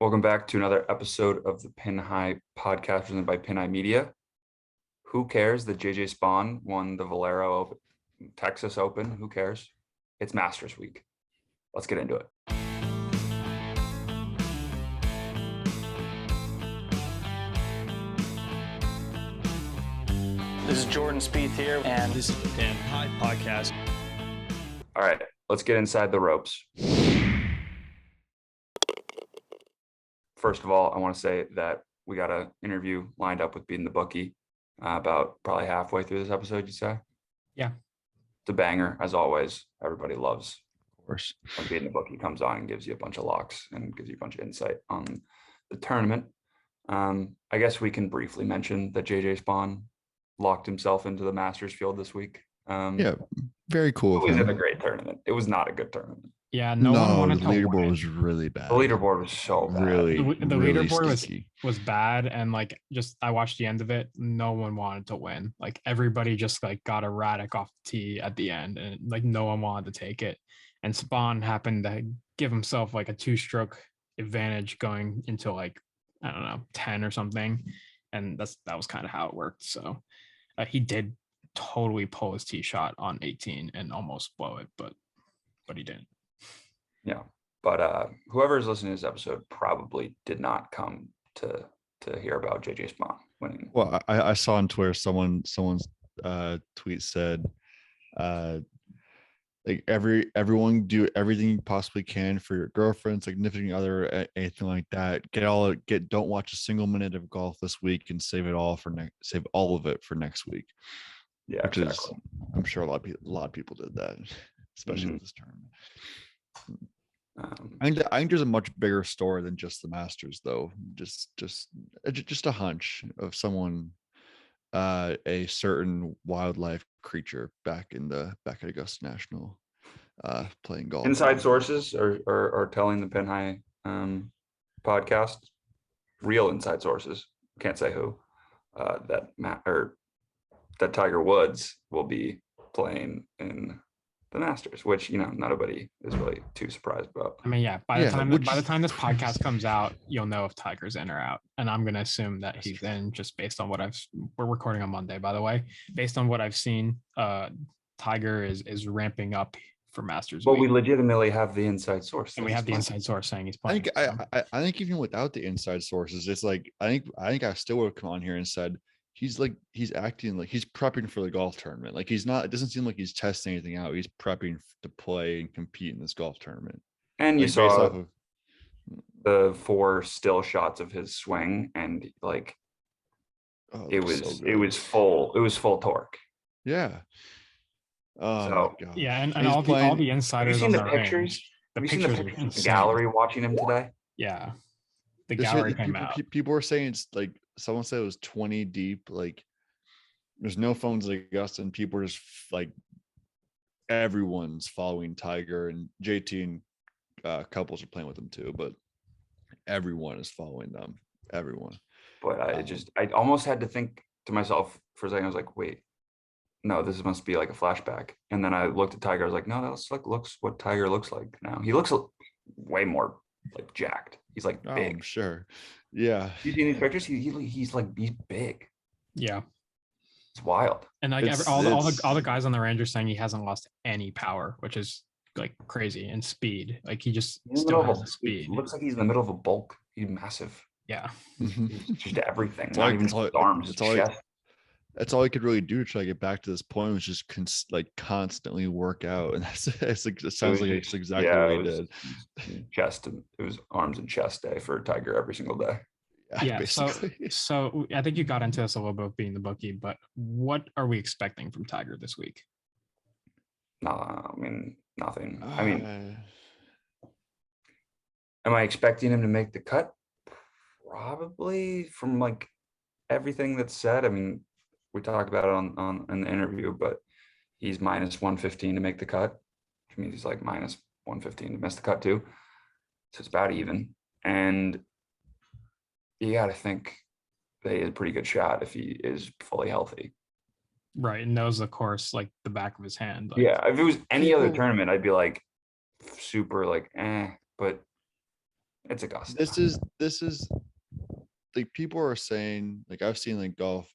Welcome back to another episode of the Pin High podcast presented by Pin High Media. Who cares that JJ Spawn won the Valero Open, Texas Open? Who cares? It's Masters week. Let's get into it. This is Jordan Spieth here, and this is the Pin High podcast. All right, let's get inside the ropes. First of all, I want to say that we got an interview lined up with BeatinTheBookie about probably halfway through this episode, you say? Yeah. It's a banger, as always. Everybody loves, of course, when BeatinTheBookie comes on and gives you a bunch of locks and gives you a bunch of insight on the tournament. I guess we can briefly mention that JJ Spawn locked himself into the Masters field this week. Yeah, very cool. It wasn't a great tournament. It was not a good tournament. Yeah, no one wanted the to leaderboard win. was really bad. The leaderboard was so bad. Really, the really leaderboard sticky. was bad, and I watched the end of it. No one wanted to win. Everybody just got erratic off the tee at the end, and no one wanted to take it. And Spawn happened to give himself a 2-stroke advantage going into I don't know 10 or something, and that was kind of how it worked. So he did totally pull his tee shot on 18 and almost blow it, but he didn't. Yeah, but whoever is listening to this episode probably did not come to hear about JJ Spawn winning. Well, I saw on Twitter someone's tweet said, everyone do everything you possibly can for your girlfriend, significant other, anything like that. Don't watch a single minute of golf this week and save all of it for next week. Yeah, which exactly. I'm sure a lot of people did that, especially with this tournament. I think there's a much bigger story than just the Masters, though. Just a hunch of someone, a certain wildlife creature back at Augusta National, playing golf. Inside sources are telling the Pin High podcast, real inside sources, can't say who, that Tiger Woods will be playing in the Masters, which nobody is really too surprised about. I mean, yeah. By the time this podcast comes out, you'll know if Tiger's in or out, and I'm gonna assume that he's in, just based on what we're recording on Monday, by the way. Based on what I've seen, Tiger is ramping up for Masters. But we legitimately have the inside source, and we have the inside source saying he's playing. I think even without the inside sources, it's I think I still would have come on here and said he's acting like he's prepping for the golf tournament. He's not. It doesn't seem like he's testing anything out. He's prepping to play and compete in this golf tournament. And you saw the 4 still shots of his swing, and it was full torque. Yeah. Oh, my God. Yeah, and all the insiders. Have you seen the pictures? Have you seen the pictures of the gallery watching him today? Yeah, the gallery came out. People were saying it's someone said it was 20 deep. There's no phones at Augusta, and people are just everyone's following Tiger, and JT and couples are playing with them too, but everyone is following them. Everyone. But I almost had to think to myself for a second. I was like, wait, no, this must be a flashback. And then I looked at Tiger. I was like, no, that's looks what Tiger looks like now. He looks way more jacked. He's big. Oh, I'm sure. Yeah. You see these pictures? He's big. Yeah. It's wild. And all the guys on the range are saying he hasn't lost any power, which is crazy, and speed. He just still has the speed. Looks like he's in the middle of a bulk. He's massive. Yeah. He's just everything. It's Not even his arms. His chest. That's all he could really do to try to get back to this point, was just constantly work out, and it sounds like it's exactly what he did. Chest, it was arms and chest day for Tiger every single day. Yeah. So I think you got into this a little bit with BeatinTheBookie, but what are we expecting from Tiger this week? No, I mean nothing. Am I expecting him to make the cut? Probably, from everything that's said. I mean, we talked about it in the interview, but he's minus 115 to make the cut, which means he's minus 115 to miss the cut too. So it's about even. And you got to think that he has a pretty good shot if he is fully healthy. Right, and knows the course the back of his hand. Yeah, if it was any other tournament, I'd be super but It's Augusta. This is like people are saying, like I've seen like golf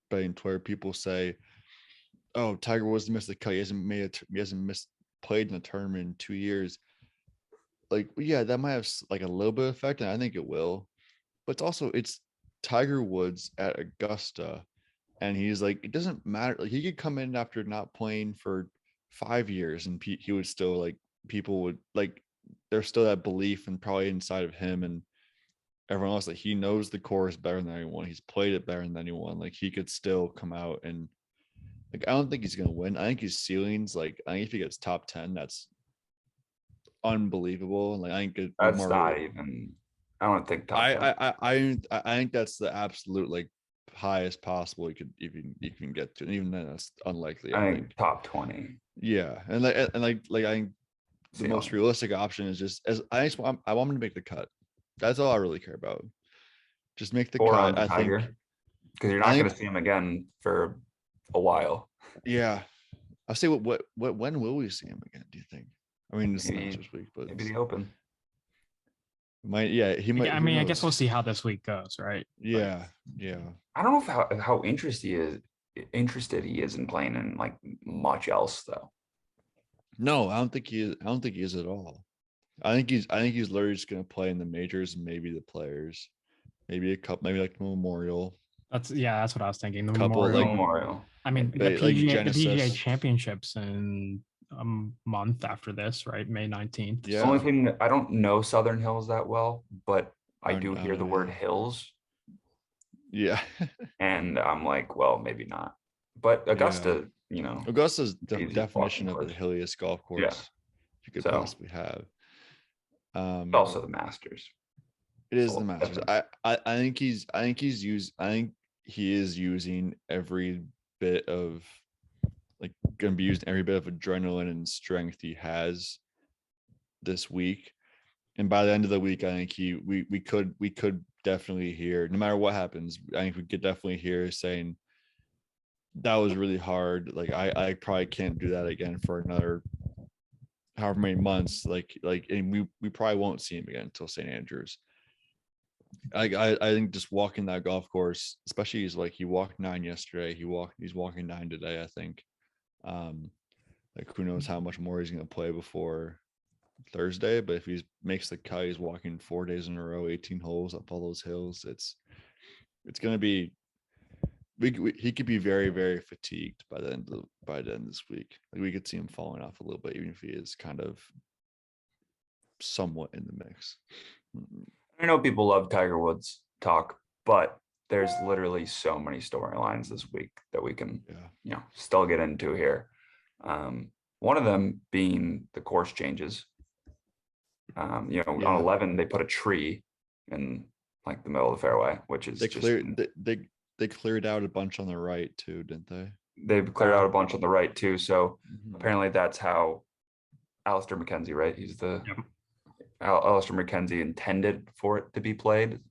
betting Twitter people say, "Oh, Tiger Woods missed the cut. He hasn't missed played in a tournament in 2 years." Like, yeah, that might have like a little bit of effect, and I think it will. But it's Tiger Woods at Augusta, and he's like, it doesn't matter. Like, he could come in after not playing for 5 years, and he would still like people would like. There's still that belief and probably inside of him and everyone else that he knows the course better than anyone. He's played it better than anyone. Like he could still come out and like I don't think he's gonna win. I think his ceilings like I think if he gets top 10, that's unbelievable. Like I think it would That's not even. I don't think top 10. I think that's the absolute like highest possible you can get to. And even then that's unlikely. I think top 20. Yeah. And like I think the most Ceiling. realistic option is just as I want him to make the cut. That's all I really care about. Just make the Or cut. on I think Tiger, because you're not I going to think see him again for a while. yeah. I'll say when will we see him again, do you think? I mean it's the Maybe, Masters week, but maybe the Open. might yeah, he might I who mean, I guess knows? we'll see how this week goes, right? Yeah, yeah. I don't know if how interested he is in playing in like much else though. No, I don't think he is. I don't think he is at all. I think he's literally just gonna play in the majors and maybe the players. Maybe a couple, maybe like Memorial. That's what I was thinking. The Couple Memorial. like Memorial. I mean, like the PGA Genesis. Championships in a month after this, right? May 19th. The only Yeah. thing that I don't know Southern Hills that well, but I I do hear the don't word know. hills, Yeah. and I'm like, well, maybe not. But Yeah. Augusta, Augusta's the easy walking definition of the course. hilliest golf Yeah. course you could So possibly have. also the Masters. It is the So Masters. I think I think he is using every bit of like gonna be using every bit of adrenaline and strength he has this week. And by the end of the week, I think we could definitely hear, no matter what happens, I think we could definitely hear saying that was really hard. Like I probably can't do that again for another however many months. And we probably won't see him again until St. Andrews. I think just walking that golf course, especially he walked 9 yesterday. He's walking 9 today, I think. Like who knows how much more he's gonna play before Thursday, but if he makes the cut, he's walking 4 days in a row, 18 holes up all those hills. It's gonna be he could be very, very fatigued by the end of this week. Like we could see him falling off a little bit, even if he is kind of somewhat in the mix. I know people love Tiger Woods talk, but there's literally so many storylines this week that we can, still get into here. One of them being the course changes. On 11 they put a tree in like the middle of the fairway, which is they cleared out a bunch on the right too, didn't they? They've cleared out a bunch on the right too. So Mhm. apparently that's how Alistair McKenzie, right? He's the Alistair McKenzie intended for it to be played,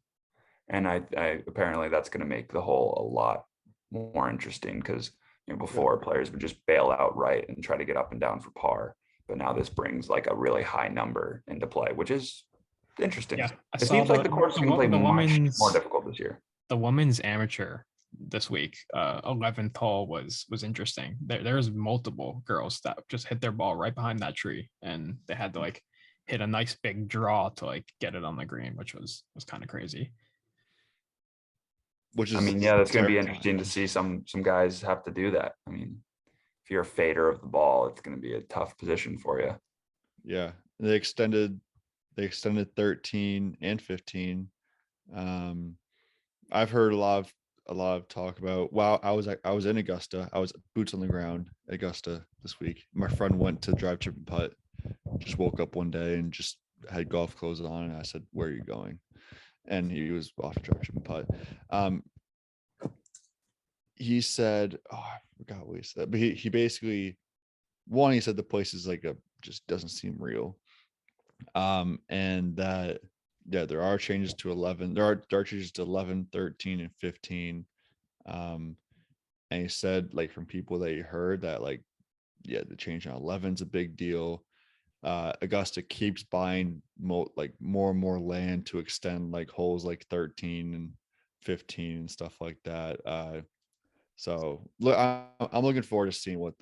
and I apparently that's going to make the hole a lot more interesting because before players would just bail out right and try to get up and down for par, but now this brings like a really high number into play, which is interesting. Yeah, it seems like the course is going to play much more difficult this year. The women's amateur this week, 11th hole was interesting. There's multiple girls that just hit their ball right behind that tree, and they had to like hit a nice big draw to like get it on the green, which was kind of crazy. Which is, that's going to be interesting to see some guys have to do that. I mean, if you're a fader of the ball, it's going to be a tough position for you. Yeah, they extended 13 and 15. I've heard a lot of talk about. Wow, I was in Augusta. I was boots on the ground Augusta this week. My friend went to drive, chip, and putt. Just woke up one day and just had golf clothes on, and I said, "Where are you going?" And he was off to drive, chip, and putt. He said, "Oh, I forgot what he said," but he basically, he said the place is just doesn't seem real, and that there are changes to 11. There are changes to 11, 13, and 15. And he said from people that he heard that the change on 11 is a big deal. Augusta keeps buying more and more land to extend like holes like 13 and 15 and stuff like that. So look, I'm looking forward to seeing what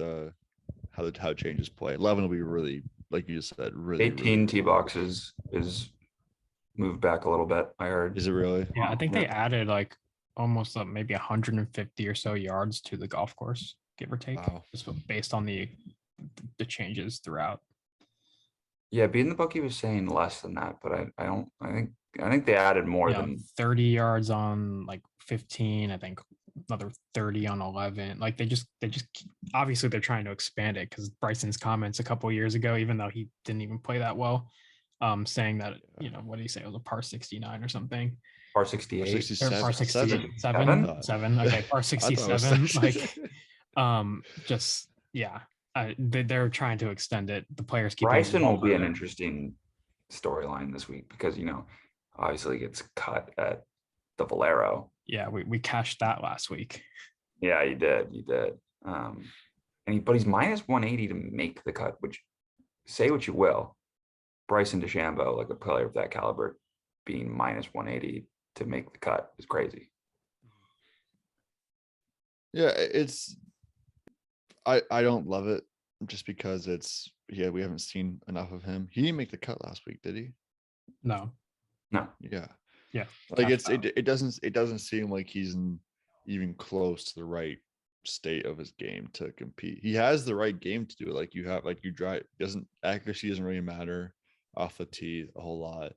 how changes play. 11 will be really, like you just said, really 18 tee fun. boxes is moved back a little bit, I heard. Is it really? Yeah, I think Yeah. they added like almost maybe 150 or so yards to the golf course, give or take, Wow. just based on the changes throughout. Yeah, BeatinTheBookie was saying less than that, but I don't I think they added more Yeah, than 30 yards on like 15, I think another 30 on 11. Like they just obviously they're trying to expand it, because Bryson's comments a couple of years ago, even though he didn't even play that well, saying that, what did he say, it was a par 69 or something, par 68. or par 67. 67. Okay, par I thought it was 67. 67. Like just yeah, they're trying to extend it. The players keep getting Bryson will be an older. interesting storyline this week because obviously he gets cut at the Valero. Yeah, we cashed that last week. Yeah, you did. But he's minus 180 to make the cut, which, say what you will, Bryson DeChambeau, like a player of that caliber, being minus 180 to make the cut is crazy. Yeah, I don't love it just because we haven't seen enough of him. He didn't make the cut last week, did he? No. Yeah. Yeah. Like it doesn't seem like he's even close to the right state of his game to compete. He has the right game to do it. Like you drive, accuracy doesn't really matter off the tee a whole lot.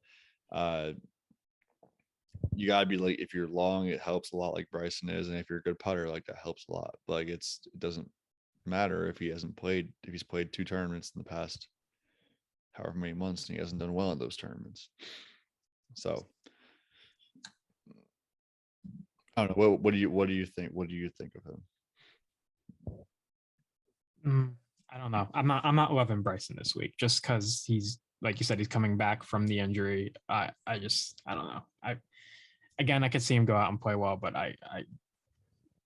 You gotta be like, if you're long, it helps a lot, like Bryson is, and if you're a good putter, like that helps a lot. But like it doesn't matter if he's played 2 tournaments in the past however many months and he hasn't done well in those tournaments. So I don't know. What do you think? What do you think of him? I don't know. I'm not loving Bryson this week, just because he's, like you said, he's coming back from the injury. I don't know. I could see him go out and play well, but I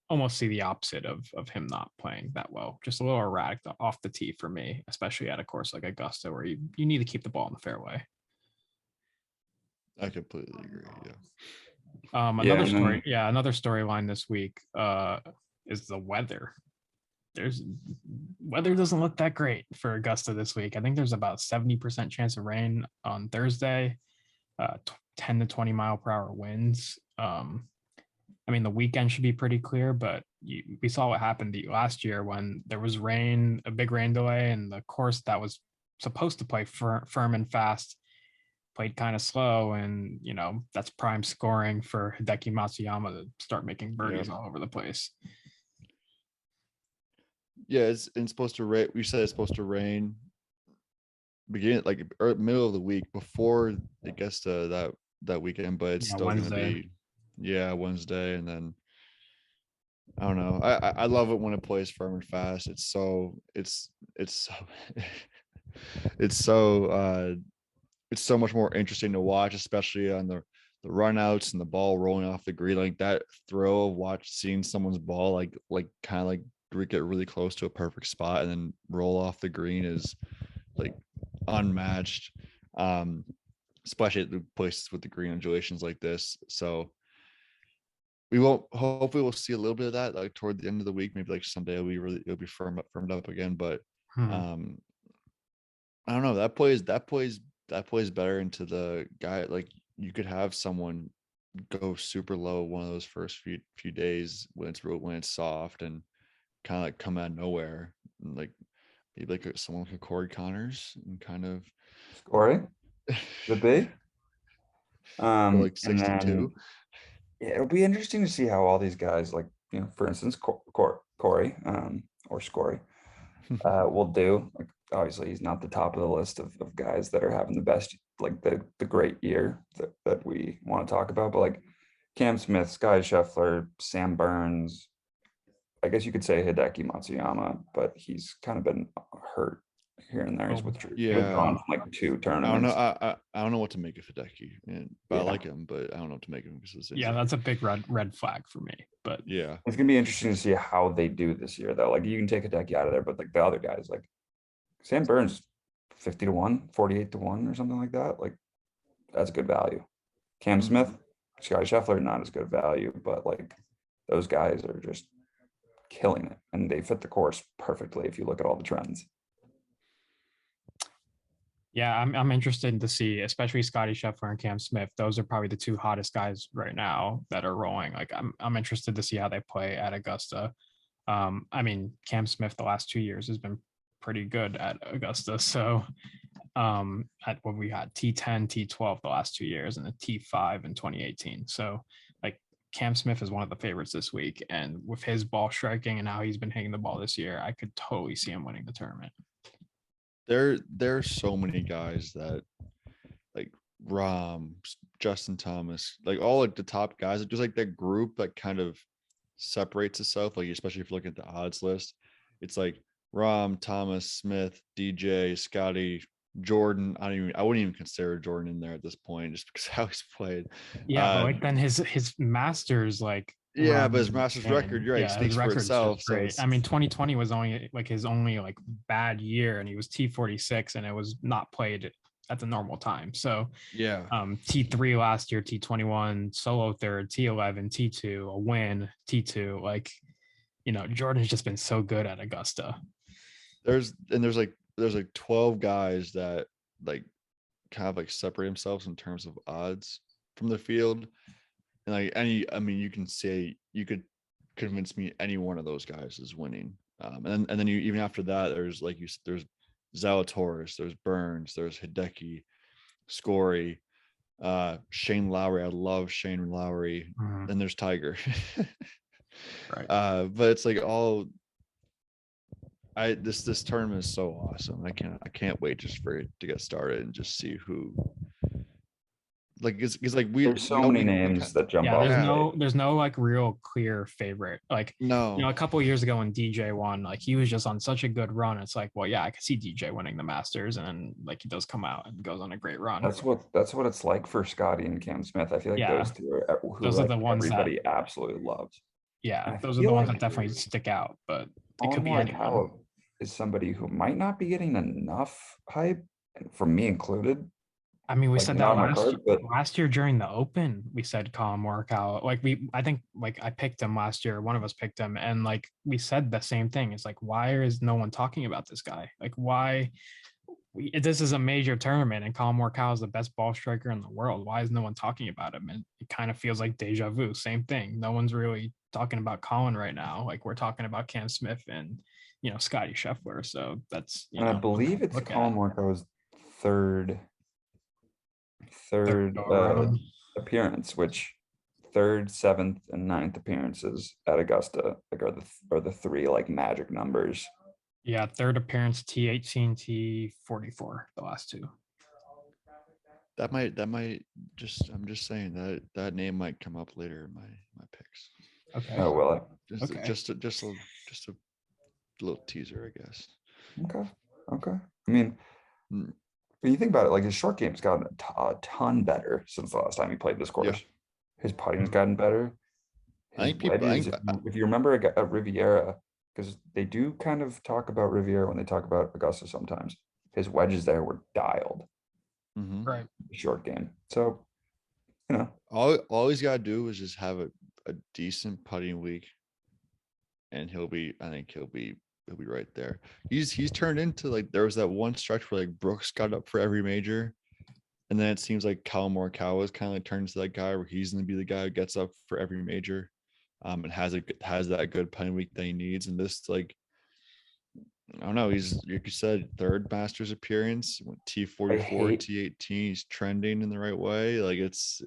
almost see the opposite of him not playing that well. Just a little erratic off the tee for me, especially at a course like Augusta, where you need to keep the ball in the fairway. I completely agree. Yeah. Another storyline this week is the weather. Weather doesn't look that great for Augusta this week. I think there's about 70% chance of rain on Thursday, 10 to 20 mile per hour winds. I mean, the weekend should be pretty clear, but we saw what happened last year when there was rain, a big rain delay, and the course that was supposed to play firm and fast played kind of slow, and that's prime scoring for Hideki Matsuyama to start making birdies all over the place. Yeah, it's supposed to rain. We said it's supposed to rain beginning middle of the week before it gets to that weekend, but it's still Wednesday. Gonna be Wednesday, and then I don't know. I love it when it plays firm and fast. It's so much more interesting to watch, especially on the runouts and the ball rolling off the green. Like that thrill of seeing someone's ball like kind of like get really close to a perfect spot and then roll off the green is like unmatched, especially at the places with the green undulations like this. So hopefully we'll see a little bit of that like toward the end of the week. Maybe like Sunday it'll be firmed up again, but I don't know. That plays better into the guy. Like you could have someone go super low one of those first few days when it's soft and kind of like come out of nowhere, and like maybe like someone like Corey Connors and kind of Corey the big like 62. Yeah, it'll be interesting to see how all these guys, like for instance Corey or Scory will do. Like obviously he's not the top of the list of guys that are having the best, like the great year that we want to talk about, but like Cam Smith, Sky Scheffler, Sam Burns, I guess you could say Hideki Matsuyama, but he's kind of been hurt here and there. He's withdrawn from like 2 tournaments. I don't know what to make of Hideki, but I like him, but I don't know what to make of him because that's a big red flag for me. But yeah, it's gonna be interesting to see how they do this year, though. Like you can take Hideki out of there, but like the other guys, like Sam Burns, 50 to 1, 48 to 1 or something like that. Like that's good value. Cam Smith, Scotty Scheffler, not as good value, but like those guys are just killing it, and they fit the course perfectly if you look at all the trends. Yeah, I'm interested to see, especially Scotty Scheffler and Cam Smith. Those are probably the two hottest guys right now that are rolling. Like I'm interested to see how they play at Augusta. I mean, Cam Smith the last 2 years has been pretty good at Augusta. So at what we had T10, T12 the last 2 years, and a T5 in 2018. So like Cam Smith is one of the favorites this week, and with his ball striking and how he's been hitting the ball this year, I could totally see him winning the tournament. There's so many guys that like Justin Thomas, like all like the top guys, just like that group that kind of separates itself. Like especially if you look at the odds list, it's like Thomas, Smith, DJ, Scotty, Jordan. I wouldn't even consider Jordan in there at this point, just because how he's played. Yeah, but like then his Masters like Yeah, but his run Masters and record, you're right, yeah, his speaks for record's itself. just So great. I mean, 2020 was only like his only like bad year, and he was T46, and it was not played at the normal time. So yeah, T3 last year, T21, solo third, T11, T2, a win, T2. Like, Jordan's just been so good at Augusta. there's like 12 guys that like kind of like separate themselves in terms of odds from the field. And like I mean, you could convince me any one of those guys is winning. And then you even after that, there's like there's Zalatoris, there's Burns, there's Hideki, Scory, Shane Lowry. I love Shane Lowry. And there's Tiger. Right. But it's like all this tournament is so awesome. I can't wait just for it to get started and just see who. Like it's like There's so many names that jump off. There's no like real clear favorite. Like no, a couple of years ago when DJ won, like he was just on such a good run. It's like, well, yeah, I could see DJ winning the Masters, and then like he does come out and goes on a great run. That's what it's like for Scotty and Cam Smith. I feel like those two are who those are the ones everybody absolutely loves. Yeah, those are the ones that definitely stick out. But it could be anyone. Is somebody who might not be getting enough hype, from me included. I mean, we said that last year during the Open. We said Colin Morikawa. Like I think like I picked him last year. One of us picked him, and like we said the same thing. It's like, why is no one talking about this guy? Like, why? This is a major tournament, and Colin Morikawa is the best ball striker in the world. Why is no one talking about him? And it kind of feels like deja vu. Same thing. No one's really talking about Colin right now. Like we're talking about Cam Smith and Scotty Scheffler. So that's I believe it's Colin Morikawa's third appearance, which third, seventh, and ninth appearances at Augusta like are the three like magic numbers. Yeah, third appearance T18, T44, the last two. That might just I'm just saying that name might come up later in my picks. Okay. Oh, will it? Just a little teaser, I guess. Okay. I mean, when you think about it, like his short game's gotten a ton better since the last time he played this course. Yeah. His putting's gotten better. If you remember at Riviera, because they do kind of talk about Riviera when they talk about Augusta sometimes, his wedges there were dialed. Right. Short game. So, all he's got to do is just have a decent putting week, and he'll be right there. He's turned into like there was that one stretch where like Brooks got up for every major, and then it seems like Colin Morikawa is kind of like turned into that guy where he's going to be the guy who gets up for every major, and has that good putting week that he needs. And this like I don't know, he's like you said, third Masters appearance, went T44, T18. He's trending in the right way. Like it's.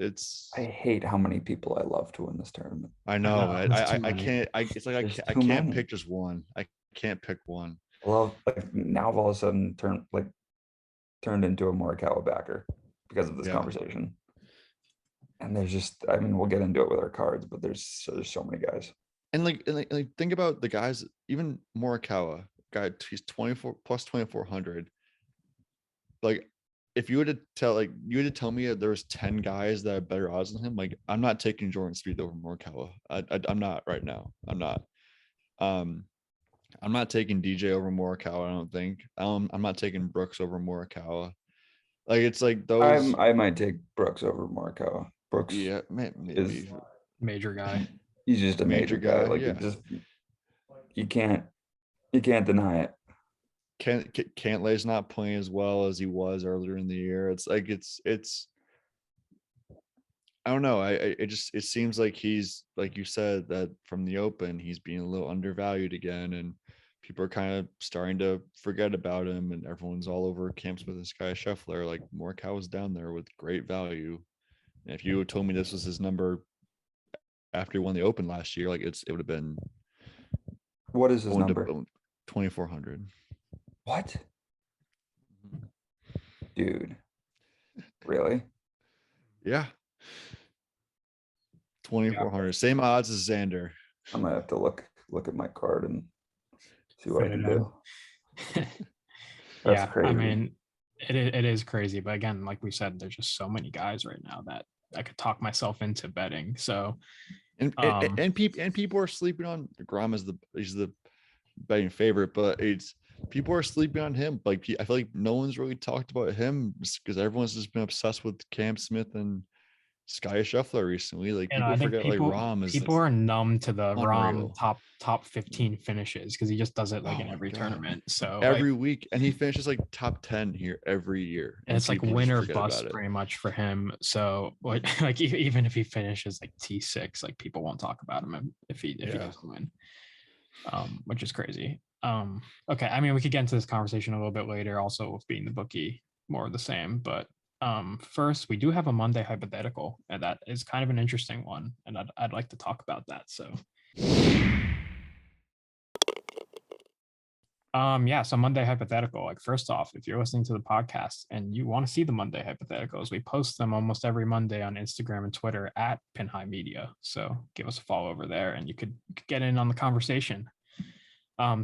I hate how many people I love to win this tournament. I know. I can't. It's like I can't pick just one. I can't pick one. Well, like now I've all of a sudden turned into a Morikawa backer because of this conversation. And there's just, I mean, we'll get into it with our cards, but there's so many guys. And like think about the guys, even Morikawa, guy, he's 24 plus 2,400. Like if you were to tell me there was 10 guys that have better odds than him, like I'm not taking Jordan Spieth over Morikawa. I'm not right now. I'm not. I'm not taking DJ over Morikawa. I don't think. I'm not taking Brooks over Morikawa. Like it's like those. I might take Brooks over Morikawa. Brooks Yeah, is maybe Major guy. he's just a major major guy. guy. Like Yeah, you can't deny it. Cantlay's not playing as well as he was earlier in the year. It's like it's. I don't know. It seems like he's like you said that from the Open he's being a little undervalued again, and people are kind of starting to forget about him, and everyone's all over Cam Smith and Sky Scheffler. Like Morikawa's down there with great value. And if you had told me this was his number after he won the Open last year, like it would have been What is his going number? to 2,400. What? Dude. Really? Yeah, 2,400. Same odds as Xander. I might have to look at my card and see what I Fit can it in. do. That's Yeah, crazy. I mean, it is crazy, but again, like we said, there's just so many guys right now that I could talk myself into betting. So And people are sleeping on Grom as he's the betting favorite, but it's people are sleeping on him. Like I feel like no one's really talked about him because everyone's just been obsessed with Cam Smith and Sky Scheffler recently. Like and people I think forget like Rom is people are numb to the Rom unreal top 15 finishes because he just does it like Oh in my every God. tournament. So like, every week, and he finishes like top 10 here every year. and it's like people just win or forget bust about it. pretty much for him. So like even if he finishes like T6, like people won't talk about him if he doesn't win, which is crazy. Okay, I mean we could get into this conversation a little bit later, also with being the bookie, more of the same. But first we do have a Monday hypothetical, and that is kind of an interesting one, and I'd like to talk about that. So yeah, so Monday hypothetical. Like first off, if you're listening to the podcast and you want to see the Monday hypotheticals, we post them almost every Monday on Instagram and Twitter at Pinhigh Media. So give us a follow over there, and you could get in on the conversation.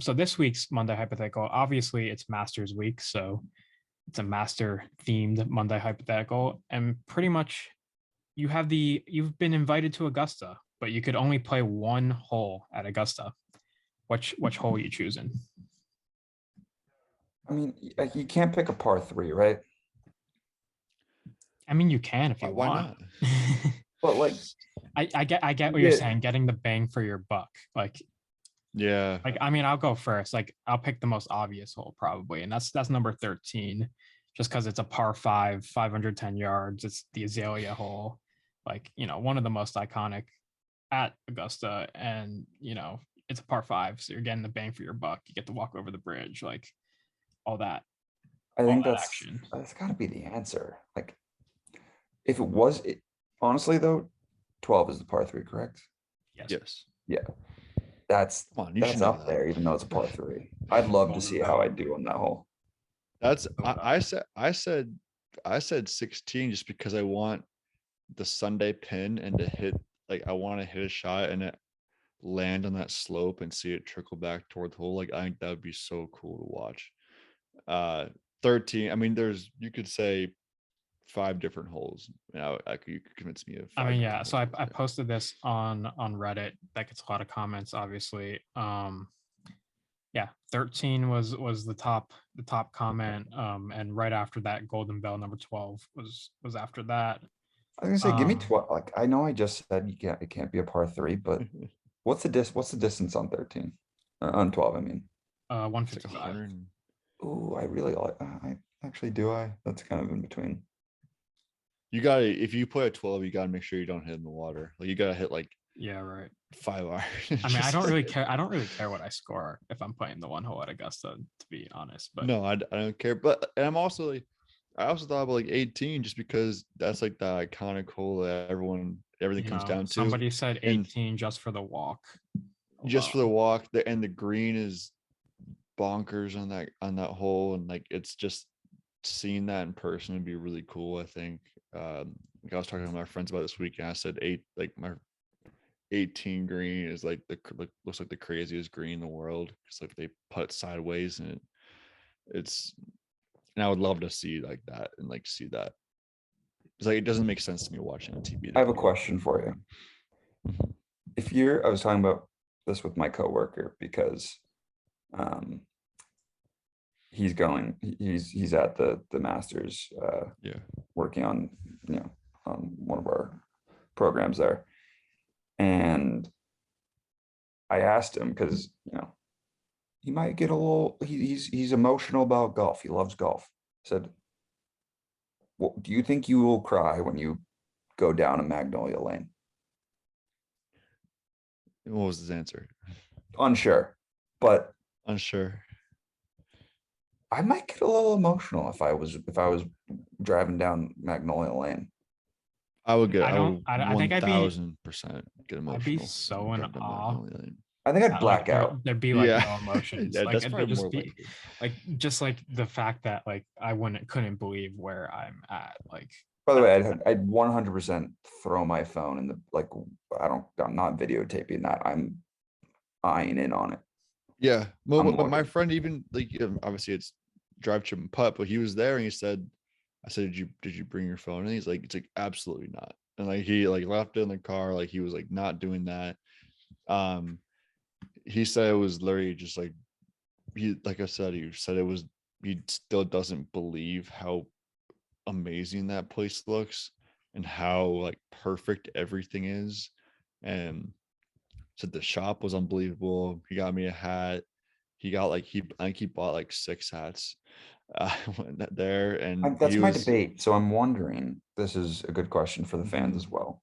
So this week's Monday hypothetical, obviously it's Masters week, so it's a master themed Monday hypothetical, and pretty much you've been invited to Augusta, but you could only play one hole at Augusta. Which hole are you choosing? I mean, you can't pick a par 3, right? I mean, you can if you Why want. not? But like, I get what you're saying, getting the bang for your buck. Like, Yeah, I mean, I'll go first. Like, I'll pick the most obvious hole probably, and that's number 13, just because it's a par 5, 510 yards. It's the Azalea hole, like one of the most iconic at Augusta, and it's a par 5, so you're getting the bang for your buck. You get to walk over the bridge, like all that. I All think that action. that's got to be the answer. Like, if it was, honestly though, 12 is the par 3, correct? yes. Yeah, that's Come on, you should know up that. there, even though it's a par 3. I'd love to Well, see how I do on that hole. That's I said 16 just because I want the Sunday pin and to hit, like I want to hit a shot and it land on that slope and see it trickle back toward the hole. Like I think that would be so cool to watch. 13, I mean, you could say 5 different holes. You could convince me of 5 I mean, yeah. different So I holes. posted this on Reddit. That gets a lot of comments, obviously. Yeah, 13 was the top comment. And right after that, Golden Bell number 12 was after that. I was gonna say, give me 12. Like, I know I just said it can't be a par 3, but what's the distance on 13? On 12, I mean. 155. Oh, I really like. I actually do. That's kind of in between. You gotta, if you play a 12, you gotta make sure you don't hit in the water. Like you gotta hit like Yeah, right. 5 iron. I mean, I don't really care. I don't really care what I score if I'm playing the one hole at Augusta, to be honest. But no, I don't care. But and I'm also like, I also thought about like 18 just because that's like the iconic hole that everything comes down to. Somebody said 18 and just for the walk. just for the walk. And the green is bonkers on that hole, and like it's just seeing that in person would be really cool. I think. Like I was talking to my friends about this weekend. I said my 18 green is like looks like the craziest green in the world. It's like they putt sideways and and I would love to see like that and like see that. It's like it doesn't make sense to me watching on TV. I have a question for you. Mhm. I was talking about this with my coworker because He's going. He's at the Masters, Yeah. working on on one of our programs there, and I asked him because he might get a little. He's emotional about golf. He loves golf. I said, well, do you think you will cry when you go down a Magnolia Lane? What was his answer? Unsure, but Unsure. I might get a little emotional if I was driving down Magnolia Lane. I would get. I I don't. would I think I'd be 1000% get emotional. I'd be so in driving down awe. Magnolia Lane. I think I'd Like black out. there'd be like Yeah. no emotions. Yeah, Like that's there'd probably just more be likely. like just like the fact that like I couldn't believe where I'm at. Like By the way, I'd 100% throw my phone in the I'm not videotaping that. I'm eyeing in on it. Yeah. Well, I'm but my looking. friend even like obviously it's drive, chip, and putt, but he was there and he said, I said, did you bring your phone? And he's like, it's like absolutely not. And like he like left it in the car, like he was like not doing that. He said it was literally just like he said it was he still doesn't believe how amazing that place looks and how like perfect everything is. And said the shop was unbelievable. He got me a hat. He got like I think he bought like 6 hats there, and That's he my was. debate. So I'm wondering, this is a good question for the fans Mhm. as well.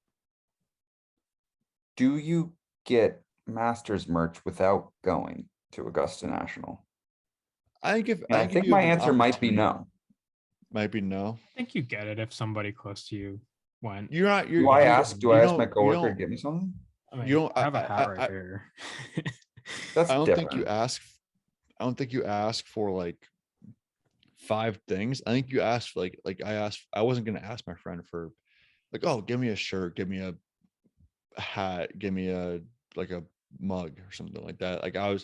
Do you get Masters merch without going to Augusta National? I think And I think my answer might be no. might be no. I think you get it if somebody close to you went. You're not. Do I You ask? Do you I ask my don't. You coworker to don't. get me something? I You mean, don't. I have a hat right here. That's I don't think you different. ask. I don't think you ask for like 5 things. I think you asked for like I asked. I wasn't gonna ask my friend for like, oh, give me a shirt, give me a hat, give me a like a mug or something like that. Like I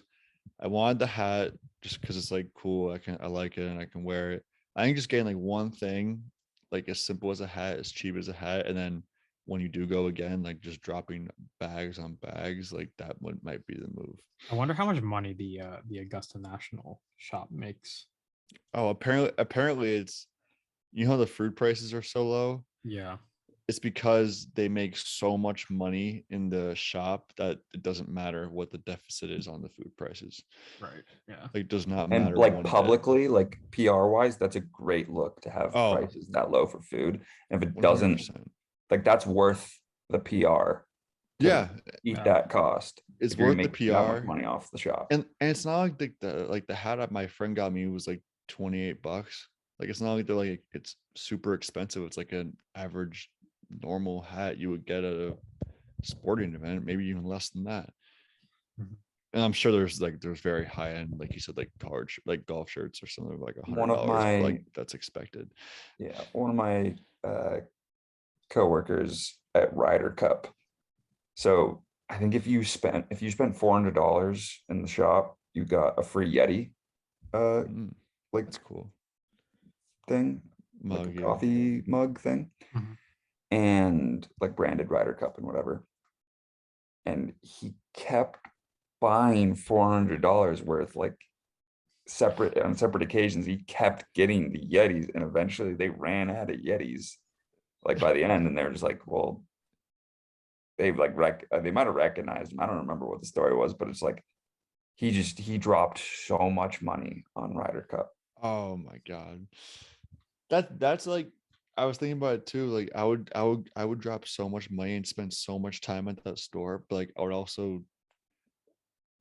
wanted the hat just because it's like cool. I like it and I can wear it. I think just getting like one thing, like as simple as a hat, as cheap as a hat, and then when you do go again, like just dropping bags on bags, like that one might be the move. I wonder how much money the Augusta National shop makes. Oh, apparently it's the food prices are so low. Yeah. It's because they make so much money in the shop that it doesn't matter what the deficit is on the food prices. Right. Yeah. Like, does not And matter like one bit. publicly, like PR wise, that's a great look to have Oh, prices that low for food. And if it doesn't, 100%. like that's worth the PR to Yeah, eat Yeah. that cost. it's If you're gonna worth the make that much PR. money off the shop. And it's not like the hat that my friend got me was like $28. Like it's not like they're like it's super expensive. It's like an average normal hat you would get at a sporting event, maybe even less than that. Mhm. And I'm sure there's very high end, like you said, like like golf shirts or something like One of $100, but like my that's expected. one of my coworkers at Ryder Cup. So I think if you spent $400 in the shop, you got a free Yeti Mm, like that's cool. thing, like a Mug, yeah. coffee mug thing, Mhm. and like branded Ryder Cup and whatever. And he kept buying $400 worth, like on separate occasions. He kept getting the Yetis, and eventually they ran out of Yetis. Like by the end, and they were just like, well, they like they might have recognized him. I don't remember what the story was, but it's like he dropped so much money on Ryder Cup. Oh my god. That's like I was thinking about it too. Like I would drop so much money and spend so much time at that store, but like I would also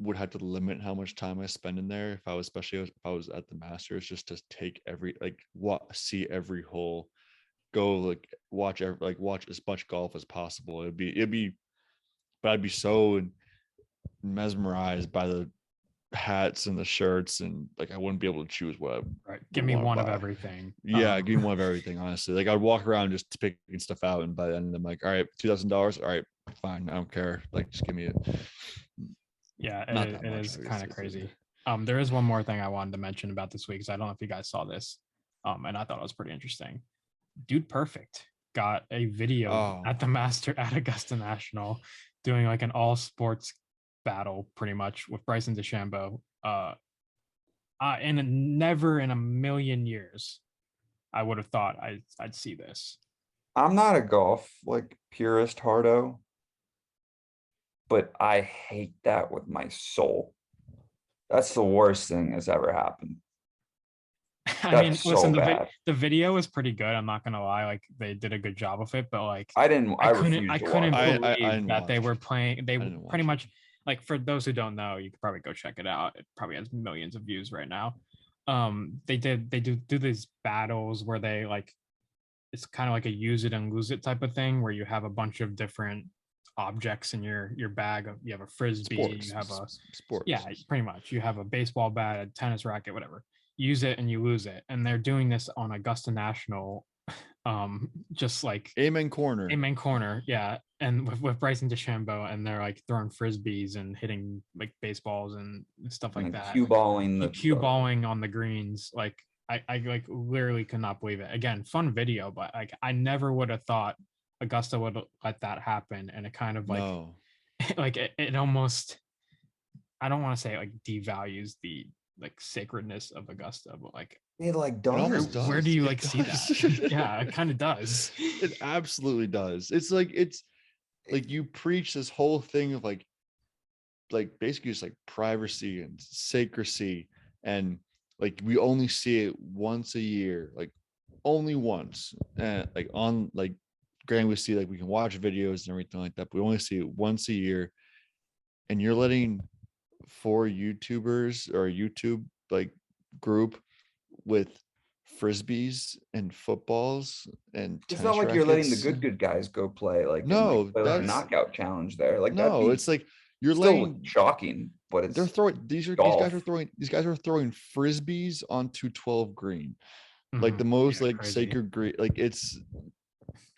would have to limit how much time I spend in there if I was especially if I was at the Masters, just to take every like see every hole, go like watch watch as much golf as possible. But I'd be so mesmerized by the hats and the shirts, and like I wouldn't be able to choose what I Right. would Give me want to one of buy. everything. Yeah, give me one of everything, honestly. Like I'd walk around just picking stuff out, and by the end I'm like, all right, $2,000. All right, fine, I don't care. Like just give me it. Yeah, Not that it much, is kind of obviously, but crazy. There is one more thing I wanted to mention about this week, because I don't know if you guys saw this. And I thought it was pretty interesting. Dude Perfect got a video oh, at the Master at Augusta National doing like an all sports battle pretty much with Bryson DeChambeau. And never in a million years, I would have thought I'd see this. I'm not a golf like purist hardo, but I hate that with my soul. That's the worst thing that's ever happened. I mean, That's so listen, bad. the video is pretty good. I'm not gonna lie, like they did a good job of it, but like I refuse I to couldn't watch it. I believe didn't that they watch were it. playing. They I didn't pretty watch it. much like, for those who don't know, you could probably go check it out. It probably has millions of views right now. They do these battles where they like, it's kind of like a use it and lose it type of thing, where you have a bunch of different objects in your bag. You have a frisbee, Sports. you have a Sports. yeah, pretty much. You have a baseball bat, a tennis racket, whatever. Use it and you lose it. And they're doing this on Augusta National, just like Amen corner. Amen corner, yeah. And with Bryson DeChambeau, and they're like throwing frisbees and hitting like baseballs and stuff like And that. cue balling Cue balling on the greens. Like I like literally could not believe it. Again, fun video, but like I never would have thought Augusta would let that happen. And it kind of like No. like it almost, I don't want to say like devalues the like sacredness of Augusta, but like it like It almost does. where does. do you It like see does. that? Yeah, it kind of does. It absolutely does. It's like you preach this whole thing of like basically just like privacy and secrecy, and like we only see it once a year, like only once, and like on like granted we see like we can watch videos and everything like that, but we only see it once a year, and you're letting 4 YouTubers or a YouTube like group with frisbees and footballs and It's not tennis like you're letting the rackets. good guys go play like and like No, play like a that's knockout challenge there. Like that'd no. be It's like you're still letting shocking, but they're it's throwing golf. these guys are throwing frisbees onto 12 green, like the Mhm. most Yeah, like crazy. sacred green, like it's,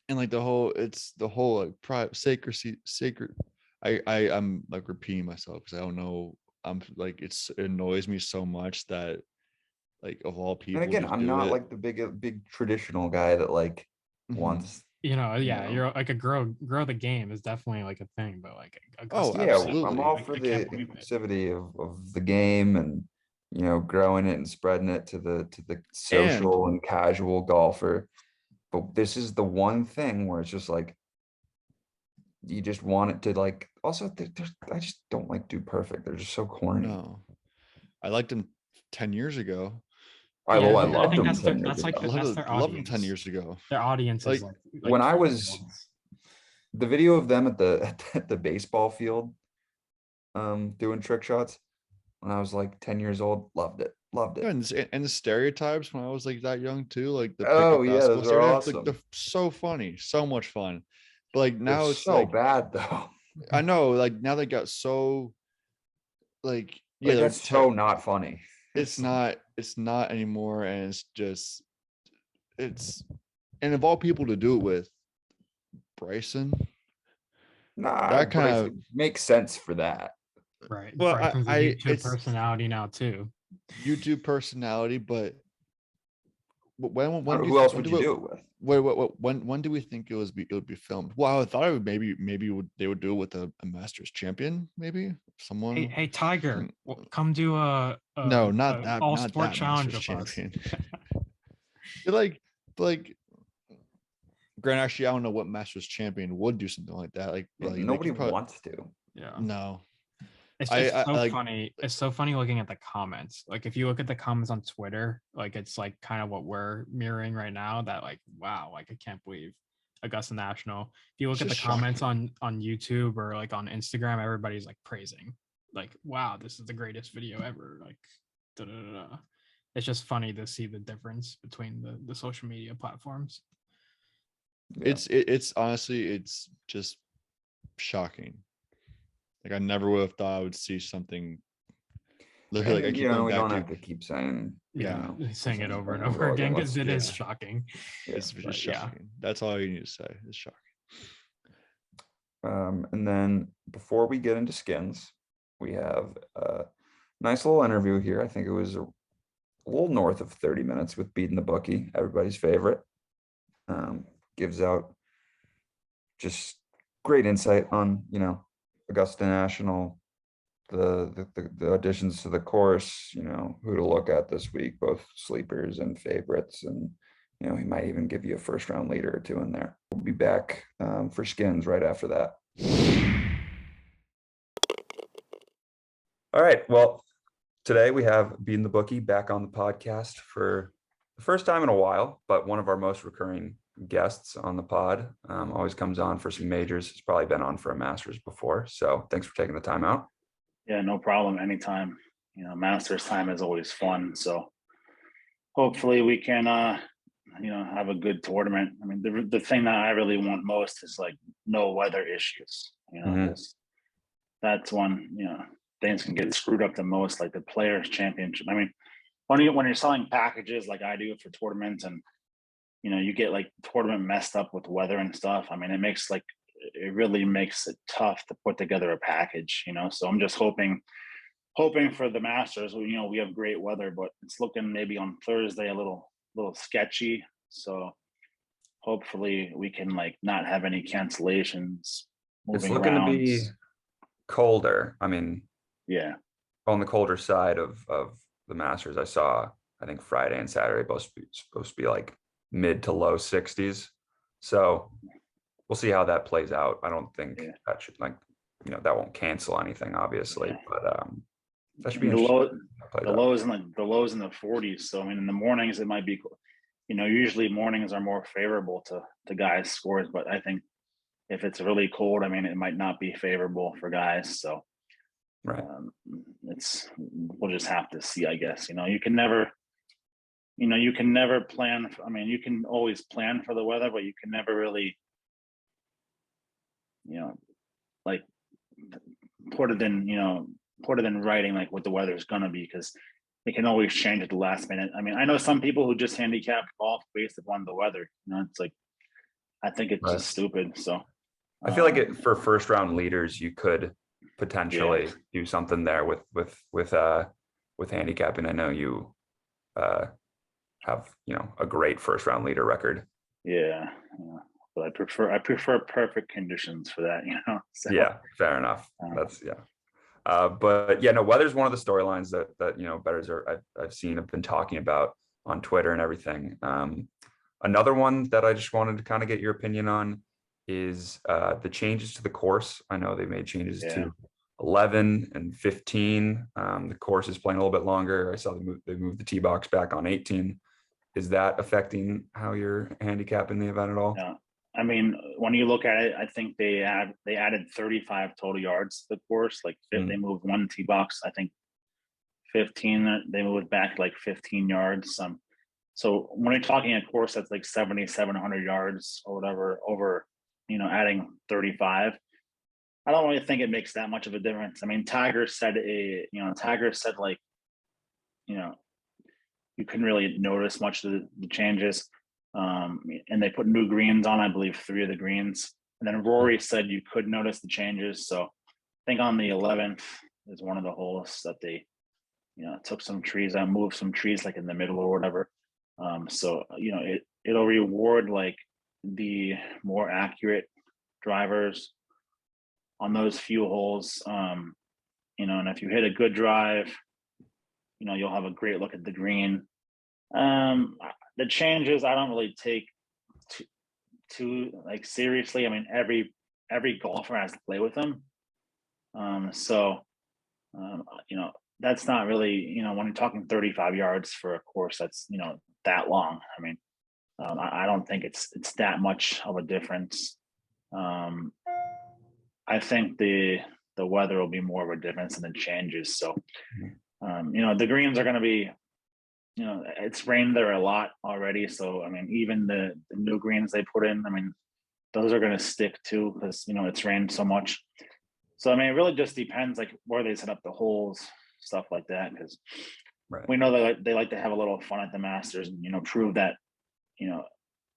and like the whole like private sacred. I'm like repeating myself because I don't know. I'm like it annoys me so much that like of all And people again, just I'm do not it. like the big traditional guy that like Mhm. wants, Yeah, know. you're like a grow the game is definitely like a thing, but like Oh, Augusta, Yeah, like, I'm absolutely. all for I can't the believe it. inclusivity of the game and growing it and spreading it to the And social and casual golfer. But this is the one thing where it's just like you just want it to like also I just don't like do perfect. They're just so corny. no, I liked him 10 years ago. I Yeah, well, I I loved think them 10 years that's like I ago. that's their loved him 10 audience. years ago. Their audience is Like like When I 12 was year-olds. the video of them at the at the baseball field doing trick shots when I was like 10 years old, loved it. Loved it. and the stereotypes when I was like that young too, like the Oh pickup yeah, basketball those are stereotypes, like awesome. they're so funny, so much fun. But like They're now it's so like bad though. I know, like now they got so like yeah, Like they're that's so not funny. it's not anymore, and it's just it's and of all people to do it with, Bryson, Nah, that kind Bryce of makes sense for that. Right. well Bryson's a I YouTube it's personality now too. YouTube personality, but when do you Who else when would do you it do it with? when do we think it would be filmed? Well, I thought it would they would do it with a Masters champion, maybe Hey, someone. Tiger, come do No, a all not sport that challenge Masters with us. champion. They're like, Grant. Actually, I don't know what Masters champion would do something like that. Like, Yeah, they nobody could probably wants to. Yeah. no. It's I so like funny. It's so funny looking at the comments. Like if you look at the comments on Twitter, like it's like kind of what we're mirroring right now. That like, wow, like I can't believe Augusta National. If you look it's at the just comments shocking. on YouTube or like on Instagram, everybody's like praising. Like, wow, this is the greatest video ever. Like, da, da, da, da. It's just funny to see the difference between the social media platforms. Yeah. It's honestly it's just shocking. Like I never would have thought I would see something. Literally, like I And keep going we back don't to have to keep saying, Yeah, saying it over and over over again Let's because it is just shocking. yeah. it's But just yeah. shocking. That's all you need to say. It's shocking. And then before we get into skins, we have a nice little interview here. I think it was a little north of 30 minutes with BeatinTheBookie, everybody's favorite. Gives out just great insight on, Augusta National, the additions to the course, who to look at this week, both sleepers and favorites. And, he might even give you a first round leader or two in there. We'll be back for skins right after that. All right. Well, today we have BeatinTheBookie back on the podcast for the first time in a while, but one of our most recurring guests on the pod. Always comes on for some majors. He's probably been on for a Masters before. So thanks for taking the time out. Yeah, no problem. Anytime. Masters time is always fun. So hopefully we can, have a good tournament. I mean, the thing that I really want most is like no weather issues. That's one, things can get screwed up the most, like the Players Championship. I mean, when you're selling packages like I do for tournaments, and you get like tournament messed up with weather and stuff. I mean, it really makes it tough to put together a package. So I'm just hoping for the Masters. We have great weather, but it's looking maybe on Thursday a little sketchy. So hopefully we can like not have any cancellations. It's looking to be colder. I mean, yeah, on the colder side of the Masters, I think Friday and Saturday supposed to be like mid to low 60s. So we'll see how that plays out. I don't think that should that won't cancel anything, obviously, but that should be interesting. The lows in the 40s. So I mean, in the mornings it might be, usually mornings are more favorable to guys' scores, but I think if it's really cold, I mean, it might not be favorable for guys. So right, we'll just have to see, I guess. You can never plan. I mean, you can always plan for the weather, but you can never really, like put it in writing, like what the weather is going to be, because it can always change at the last minute. I mean, I know some people who just handicap golf based upon the weather. It's like, I think it's just stupid. So I feel like for first round leaders, you could potentially do something there with handicapping. I know you have a great first round leader record. Yeah. But I prefer perfect conditions for that. So, yeah, fair enough. That's but yeah, no, weather's one of the storylines that bettors I've seen have been talking about on Twitter and everything. Another one that I just wanted to kind of get your opinion on is the changes to the course. I know they made changes to 11 and 15. The course is playing a little bit longer. I saw they moved the tee box back on 18. Is that affecting how you're handicapping the event at all? Yeah. I mean, when you look at it, I think they added 35 total yards to the course. Like they moved one tee box. I think 15. They moved back like 15 yards. So when you're talking a course that's like 7,700 yards or whatever, over adding 35, I don't really think it makes that much of a difference. I mean, Tiger said like, you couldn't really notice much of the changes. And they put new greens on, I believe 3 of the greens. And then Rory said you could notice the changes. So I think on the 11th is one of the holes that they, took some trees out, moved some trees like in the middle or whatever. So, it'll reward like the more accurate drivers on those few holes. And if you hit a good drive, you'll have a great look at the green. The changes I don't really take too like seriously. I mean, every golfer has to play with them. That's not really, when you're talking 35 yards for a course that's, that long. I mean, I don't think it's that much of a difference. I think the weather will be more of a difference than the changes. So, the greens are going to be, it's rained there a lot already. So, I mean, even the new greens they put in, I mean, those are going to stick too, because, it's rained so much. So, I mean, it really just depends like where they set up the holes, stuff like that. Because we know that they like to have a little fun at the Masters and, prove that,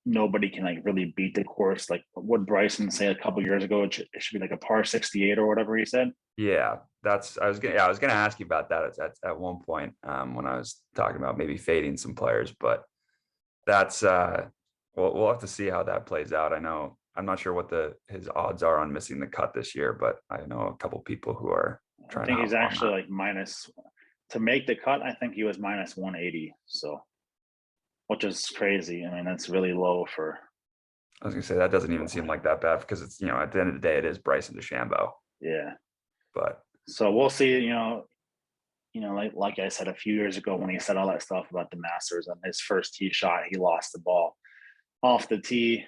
nobody can like really beat the course. Like what Bryson say a couple years ago, it should be like a par 68 or whatever he said. Yeah, I was gonna ask you about that at one point when I was talking about maybe fading some players, but that's we'll have to see how that plays out. I'm not sure what his odds are on missing the cut this year, but I know a couple people who are I think he's actually like minus to make the cut. I think he was minus 180. So, which is crazy. I mean, that's really low for. I was gonna say that doesn't even seem like that bad because it's, at the end of the day, it is Bryson DeChambeau. Yeah. But so we'll see. Like I said a few years ago when he said all that stuff about the Masters and his first tee shot, he lost the ball off the tee.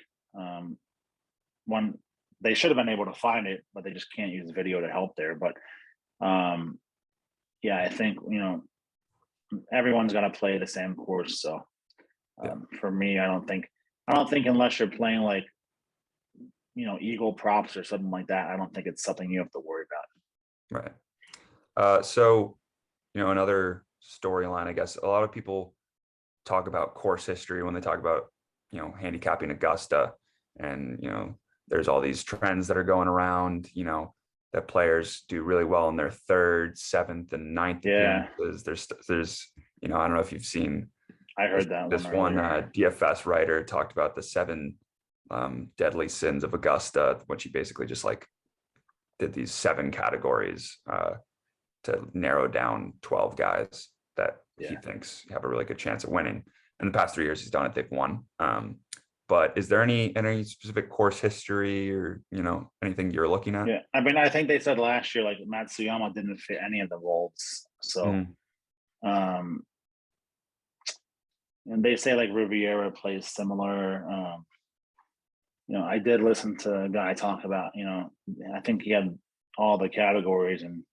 When they should have been able to find it, but they just can't use video to help there. But yeah, I think everyone's got to play the same course. So for me, I don't think unless you're playing like Eagle props or something like that, I don't think it's something you have to worry about. Right. So another storyline, I guess a lot of people talk about course history when they talk about handicapping Augusta, and there's all these trends that are going around, that players do really well in their third, seventh, and ninth appearances. There's I don't know if you've seen. I heard that this one DFS writer talked about the 7 deadly sins of Augusta, which he basically just like did these 7 categories to narrow down 12 guys that he thinks have a really good chance of winning. In the past 3 years he's done it, they've won. But is there any specific course history or anything you're looking at? Yeah, I mean, I think they said last year like Matsuyama didn't fit any of the molds. So and they say like Riviera plays similar. I did listen to a guy talk about, I think he had all the categories and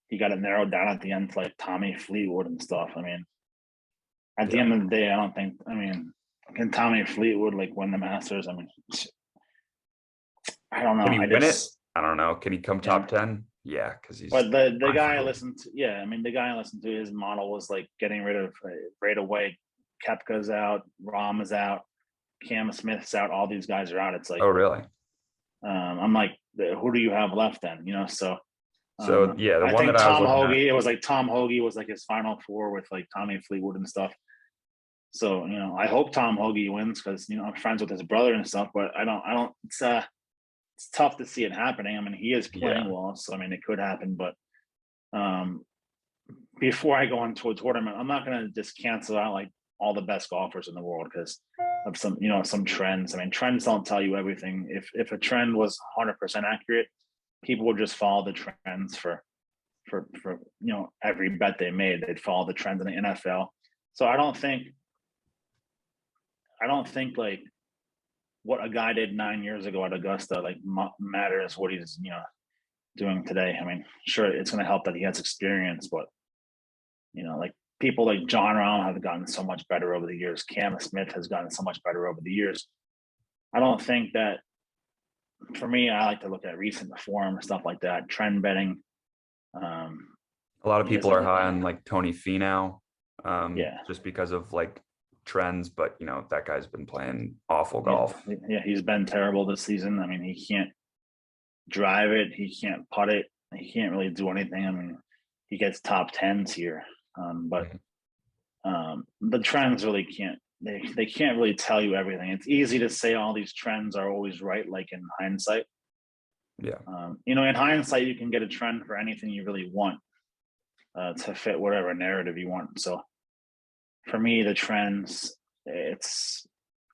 he got it narrowed down at the end to like Tommy Fleetwood and stuff. I mean, at the end of the day, can Tommy Fleetwood like win the Masters? I mean, I don't know. Can he win it? I don't know. Can he come top 10? Yeah, because he's. But the guy I listened to, the guy I listened to, his model was like getting rid of right away. Koepka's out, Rahm is out, Cam Smith's out. All these guys are out. It's like, oh really? I'm like, who do you have left then? So yeah, I think Tom Hoagie. It was like Tom Hoagie was like his final 4 with like Tommy Fleetwood and stuff. So I hope Tom Hoagie wins because I'm friends with his brother and stuff. But I don't. It's tough to see it happening. I mean, he is playing well, so I mean, it could happen. But before I go into a tournament, I'm not going to just cancel out like all the best golfers in the world because of some trends. I mean, trends don't tell you everything. If a trend was 100% accurate, people would just follow the trends for every bet they made. They'd follow the trends in the NFL. So I don't think like what a guy did 9 years ago at Augusta like matters what he's doing today. I mean, sure, it's going to help that he has experience, but like people like John Rahm have gotten so much better over the years. Cam Smith has gotten so much better over the years. I don't think that. For me, I like to look at recent form, stuff like that, trend betting. A lot of people are high on like Tony Finau, just because of like trends, but that guy's been playing awful golf. Yeah, he's been terrible this season. I mean, he can't drive it, he can't putt it, he can't really do anything. I mean, he gets top 10s here, but the trends really can't. They can't really tell you everything. It's easy to say all these trends are always right, like in hindsight. Yeah. In hindsight, you can get a trend for anything you really want to fit whatever narrative you want. So for me, the trends,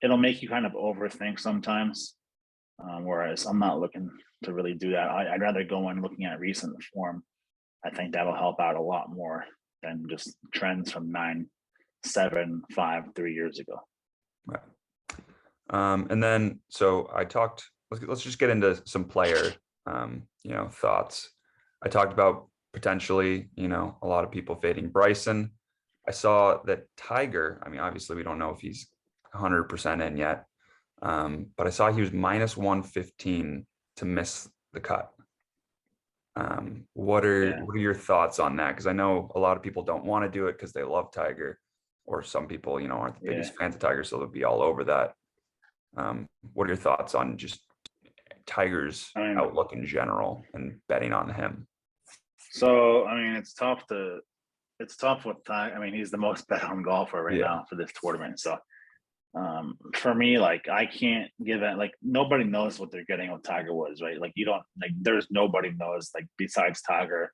it'll make you kind of overthink sometimes. Whereas I'm not looking to really do that. I'd rather go in looking at recent form. I think that'll help out a lot more than just trends from 9, 7, 5, 3 years ago. Right. And then, so I talked, let's just get into some player, thoughts. I talked about potentially, a lot of people fading Bryson. I saw that Tiger, I mean, obviously we don't know if he's 100% in yet, but I saw he was minus 115 to miss the cut. What are your thoughts on that? Because I know a lot of people don't want to do it because they love Tiger, or some people, aren't the biggest fans of Tiger, so they'll be all over that. What are your thoughts on just Tiger's outlook in general and betting on him? So, I mean, it's tough with Tiger. I mean, he's the most bet on golfer right now for this tournament. So, for me, like, I can't give it, like, nobody knows what they're getting with Tiger Woods, right? Like, you don't, like, there's nobody knows, like, besides Tiger,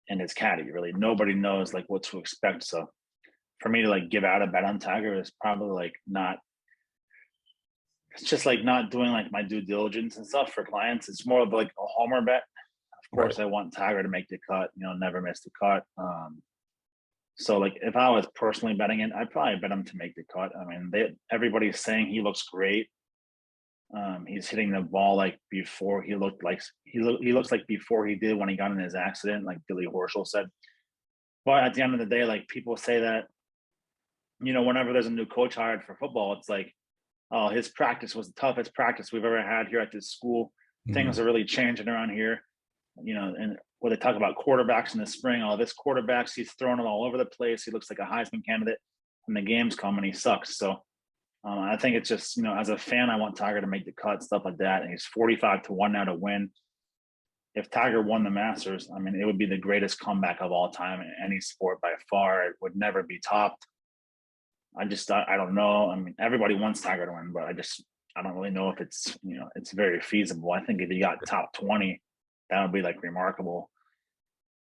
and his caddy. Really, nobody knows like what to expect. So for me to like give out a bet on Tiger is probably like not. It's just like not doing like my due diligence and stuff for clients. It's more of like a homer bet. Of course, I want Tiger to make the cut. You know, never miss the cut. So like if I was personally betting it, I'd probably bet him to make the cut. I mean, everybody's saying he looks great. He's hitting the ball like before he looked like he looks like before he did when he got in his accident, like Billy Horschel said. But at the end of the day, like people say that, you know, whenever there's a new coach hired for football, it's like, oh, his practice was the toughest practice we've ever had here at this school. Things are really changing around here. You know, and when they talk about quarterbacks in the spring, oh, this quarterbacks, he's throwing it all over the place. He looks like a Heisman candidate. And the games come and he sucks. So I think it's just, you know, as a fan, I want Tiger to make the cut, stuff like that. And he's 45-1 now to win. If Tiger won the Masters, I mean, it would be the greatest comeback of all time in any sport by far. It would never be topped. I don't know. I mean, everybody wants Tiger to win, but I don't really know if it's, you know, it's very feasible. I think if he got top 20, that would be like remarkable.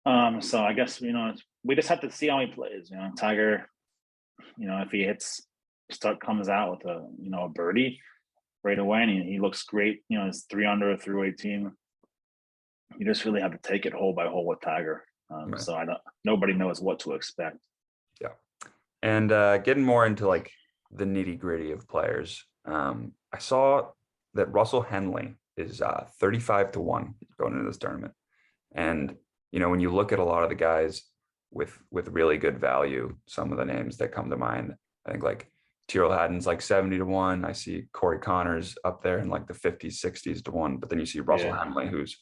So I guess, you know, we just have to see how he plays. You know, Tiger, you know, if he comes out with a birdie right away and he looks great, you know, it's 3 under through 18. You just really have to take it hole by hole with Tiger. Right. So nobody knows what to expect. Yeah. And getting more into like the nitty gritty of players, I saw that Russell Henley is 35-1 going into this tournament. And, you know, when you look at a lot of the guys with really good value, some of the names that come to mind, I think like Tyrrell Hatton's like 70-1. I see Corey Connors up there in like the 50s, 60s to 1. But then you see Russell Henley, who's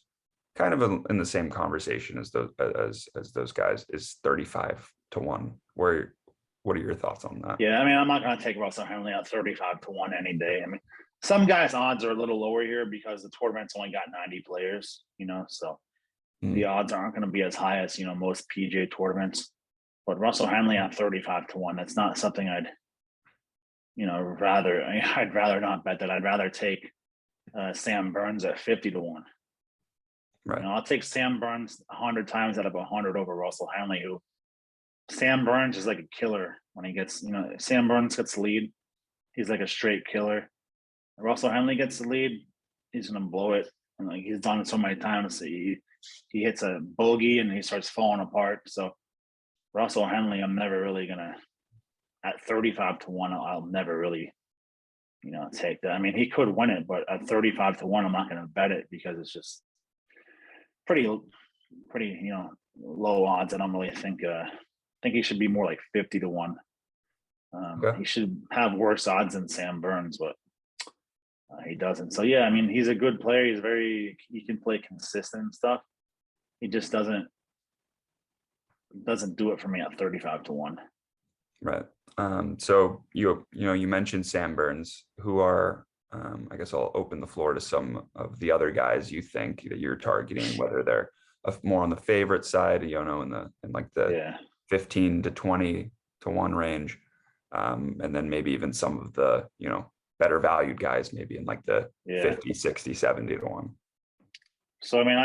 kind of in the same conversation as those guys, is 35-1. What are your thoughts on that? Yeah, I mean, I'm not going to take Russell Henley at 35-1 any day. I mean, some guys' odds are a little lower here because the tournament's only got 90 players, you know, so the odds aren't going to be as high as, you know, most PGA tournaments. But Russell Henley at 35-1, that's not something I'd rather not bet that. I'd rather take Sam Burns at 50-1. Right. You know, I'll take Sam Burns 100 times out of 100 over Russell Henley, who Sam Burns is like a killer when he gets, you know, Sam Burns gets the lead. He's like a straight killer. Russell Henley gets the lead. He's going to blow it. And like he's done it so many times. He hits a bogey and he starts falling apart. So Russell Henley, I'm never really going to, at 35-1, I'll never really, you know, take that. I mean, he could win it, but at 35-1, I'm not going to bet it because it's just pretty, you know, low odds. I don't really think he should be more like 50-1. He should have worse odds than Sam Burns, but he doesn't. So yeah, I mean, he's a good player. He can play consistent and stuff. He just doesn't do it for me at 35-1. Right. So you mentioned Sam Burns, who are I guess I'll open the floor to some of the other guys you think that you're targeting, whether they're more on the favorite side, you know, in like the 15-20-1 range, and then maybe even some of the, you know, better valued guys, maybe in like the 50, 60, 70-1. So I mean,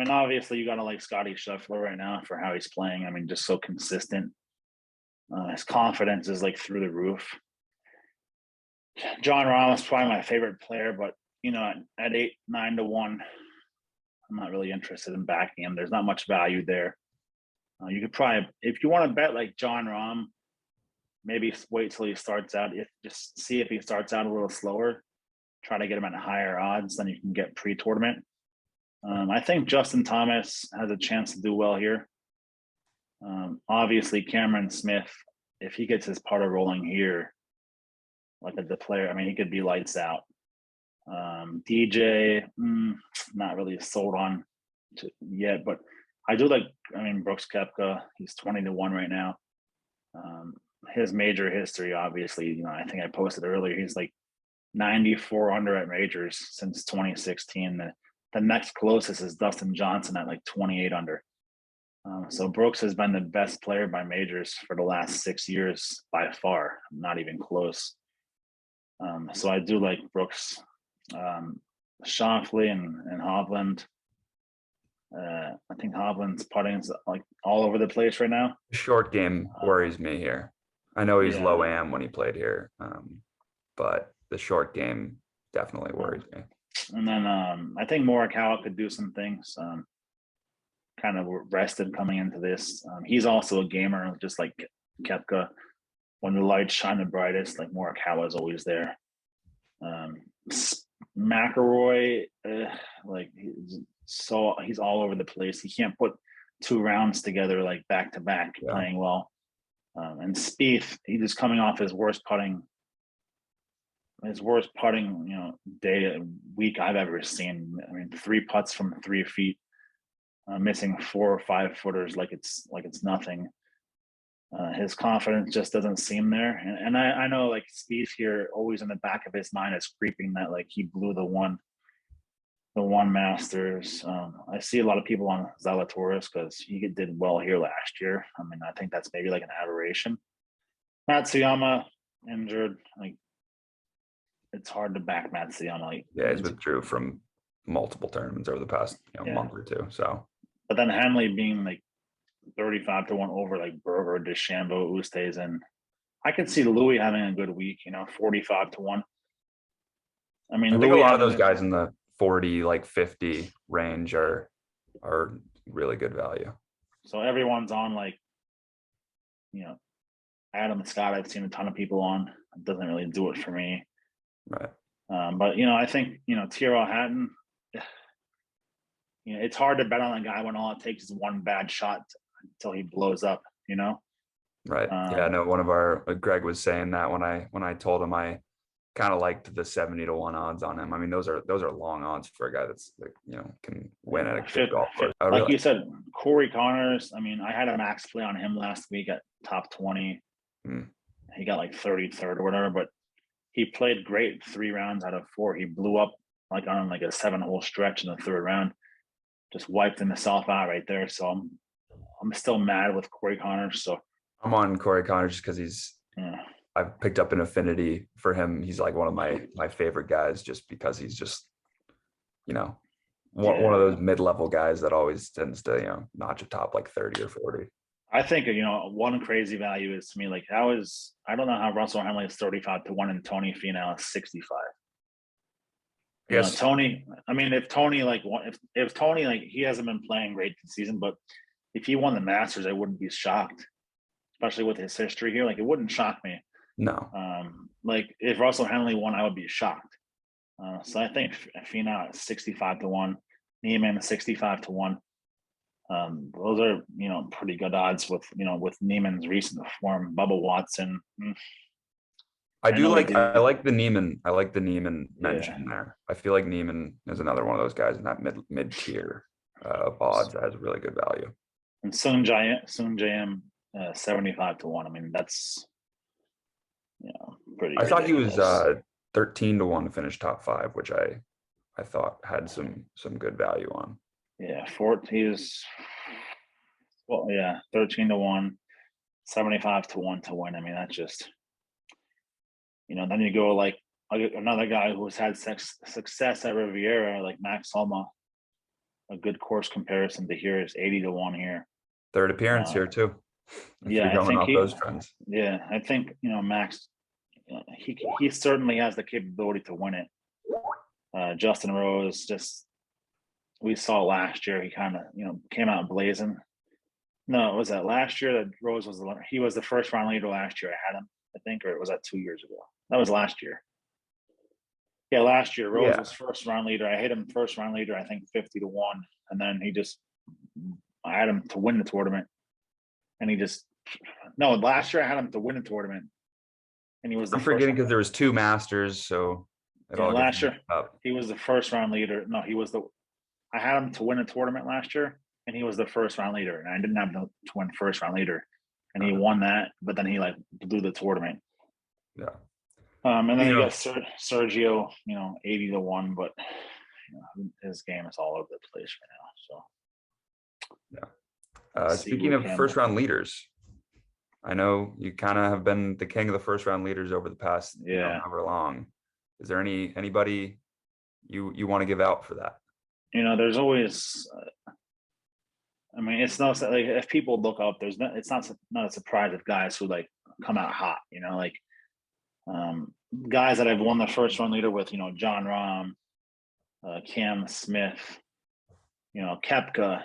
obviously you gotta like Scotty Scheffler right now for how he's playing. I mean, just so consistent. His confidence is like through the roof. John Rahm is probably my favorite player, but you know, at 8-9-1, I'm not really interested in backing him. There's not much value there. You could probably, if you want to bet like John Rahm, maybe wait till he starts out. Just see if he starts out a little slower. Try to get him at higher odds than you can get pre-tournament. I think Justin Thomas has a chance to do well here. Obviously, Cameron Smith, if he gets his putter rolling here, like the player, I mean, he could be lights out. DJ, not really sold on yet, but I do like, I mean, Brooks Koepka, he's 20-1 right now. His major history, obviously, you know, I think I posted earlier, he's like 94 under at majors since 2016. The next closest is Dustin Johnson at like 28 under. So Brooks has been the best player by majors for the last 6 years by far, not even close. So I do like Brooks, Schauffele and Hovland. I think Hovland's putting is like all over the place right now. Short game worries me here. I know he's low Yeah. am when he played here, but the short game definitely worries me. And then I think Morikawa could do some things. Kind of rested coming into this. He's also a gamer, just like Koepka. When the lights shine the brightest, like Morikawa is always there. McIlroy, like he's all over the place. He can't put 2 rounds together like back to back playing well. And Spieth, he's just coming off his worst putting, week I've ever seen. I mean, 3 putts from 3 feet, missing 4 or 5 footers like it's nothing. His confidence just doesn't seem there, and I know like Spieth here, always in the back of his mind is creeping that like he blew the one Masters. I see a lot of people on Zalatoris because he did well here last year. I mean, I think that's maybe like an aberration. Matsuyama injured, like it's hard to back Matsuyama. Like, He's withdrew from multiple tournaments over the past month or two. So, but then Henley being like 35-1 over like Berger, DeChambeau, Oosthuizen, and I could see Louis having a good week. 45-1. I mean, I think Louis a lot of those guys in the 40, like 50 range are really good value. So everyone's on like, Adam Scott. I've seen a ton of people on. It doesn't really do it for me. Right. But I think Tyrrell Hatton. It's hard to bet on a guy when all it takes is one bad shot until he blows up. Right. One of our Greg was saying that when I told him I kind of liked the 70-1 odds on him. I mean, those are long odds for a guy that's like, can win at a good golf course. Like you said, Corey Connors. I mean, I had a max play on him last week at top 20. He got like 33rd or whatever, but he played great 3 rounds out of 4. He blew up like on like a 7-hole stretch in the 3rd round, just wiped himself out right there. So I'm still mad with Corey Connors. So I'm on Corey Connors just because I've picked up an affinity for him. He's like one of my favorite guys just because he's just, one of those mid-level guys that always tends to, notch a top like 30 or 40. I think, one crazy value is to me, like I don't know how Russell Henley is 35-1 and Tony Finau is 65. Yes. Tony, I mean, if Tony, like, if Tony, like, he hasn't been playing great this season, but if he won the Masters, I wouldn't be shocked, especially with his history here. Like, it wouldn't shock me. No. Like, if Russell Henley won, I would be shocked. So I think Finau is 65-1, Niemann 65-1. Those are, pretty good odds with Niemann's recent form. Bubba Watson. I like the Niemann mention there. I feel like Niemann is another one of those guys in that mid tier of odds that has really good value. And Sung Jae 75-1. I mean, that's pretty. I thought he was ridiculous. 13-1 to finish top 5, which I thought had some good value on. Yeah, 13-1, 75-1 to win. I mean, that's just, then you go like another guy who's had success at Riviera, like Max Homa. A good course comparison to here is 80-1 here. 3rd appearance here too. Yeah, I think those trends. Yeah, I think Max. He certainly has the capability to win it. Justin Rose, just we saw last year, he kind of came out blazing. No, was that last year that Rose was he was the first round leader last year? I had him, I think, or was that 2 years ago? That was last year. Yeah, last year Rose was first round leader. I hit him first round leader, I think 50-1, and then I had him to win the tournament, and last year I had him to win the tournament, and he was. I'm forgetting because there was 2 Masters, so last year he was the first round leader. No, I had him to win a tournament last year, and he was the first round leader, and I didn't have him to win first round leader, and he won that, but then he like blew the tournament. Yeah. And then you got Sergio, 80-1, but his game is all over the place right now. So yeah. Speaking of first round leaders, I know you kind of have been the king of the first round leaders over the past however long. Is there anybody you want to give out for that? There's always I mean, it's not like if people look up, it's not a surprise of guys who like come out hot, you know, like guys that I've won the first run leader with, you know, John Rahm, Cam Smith, you know, Koepka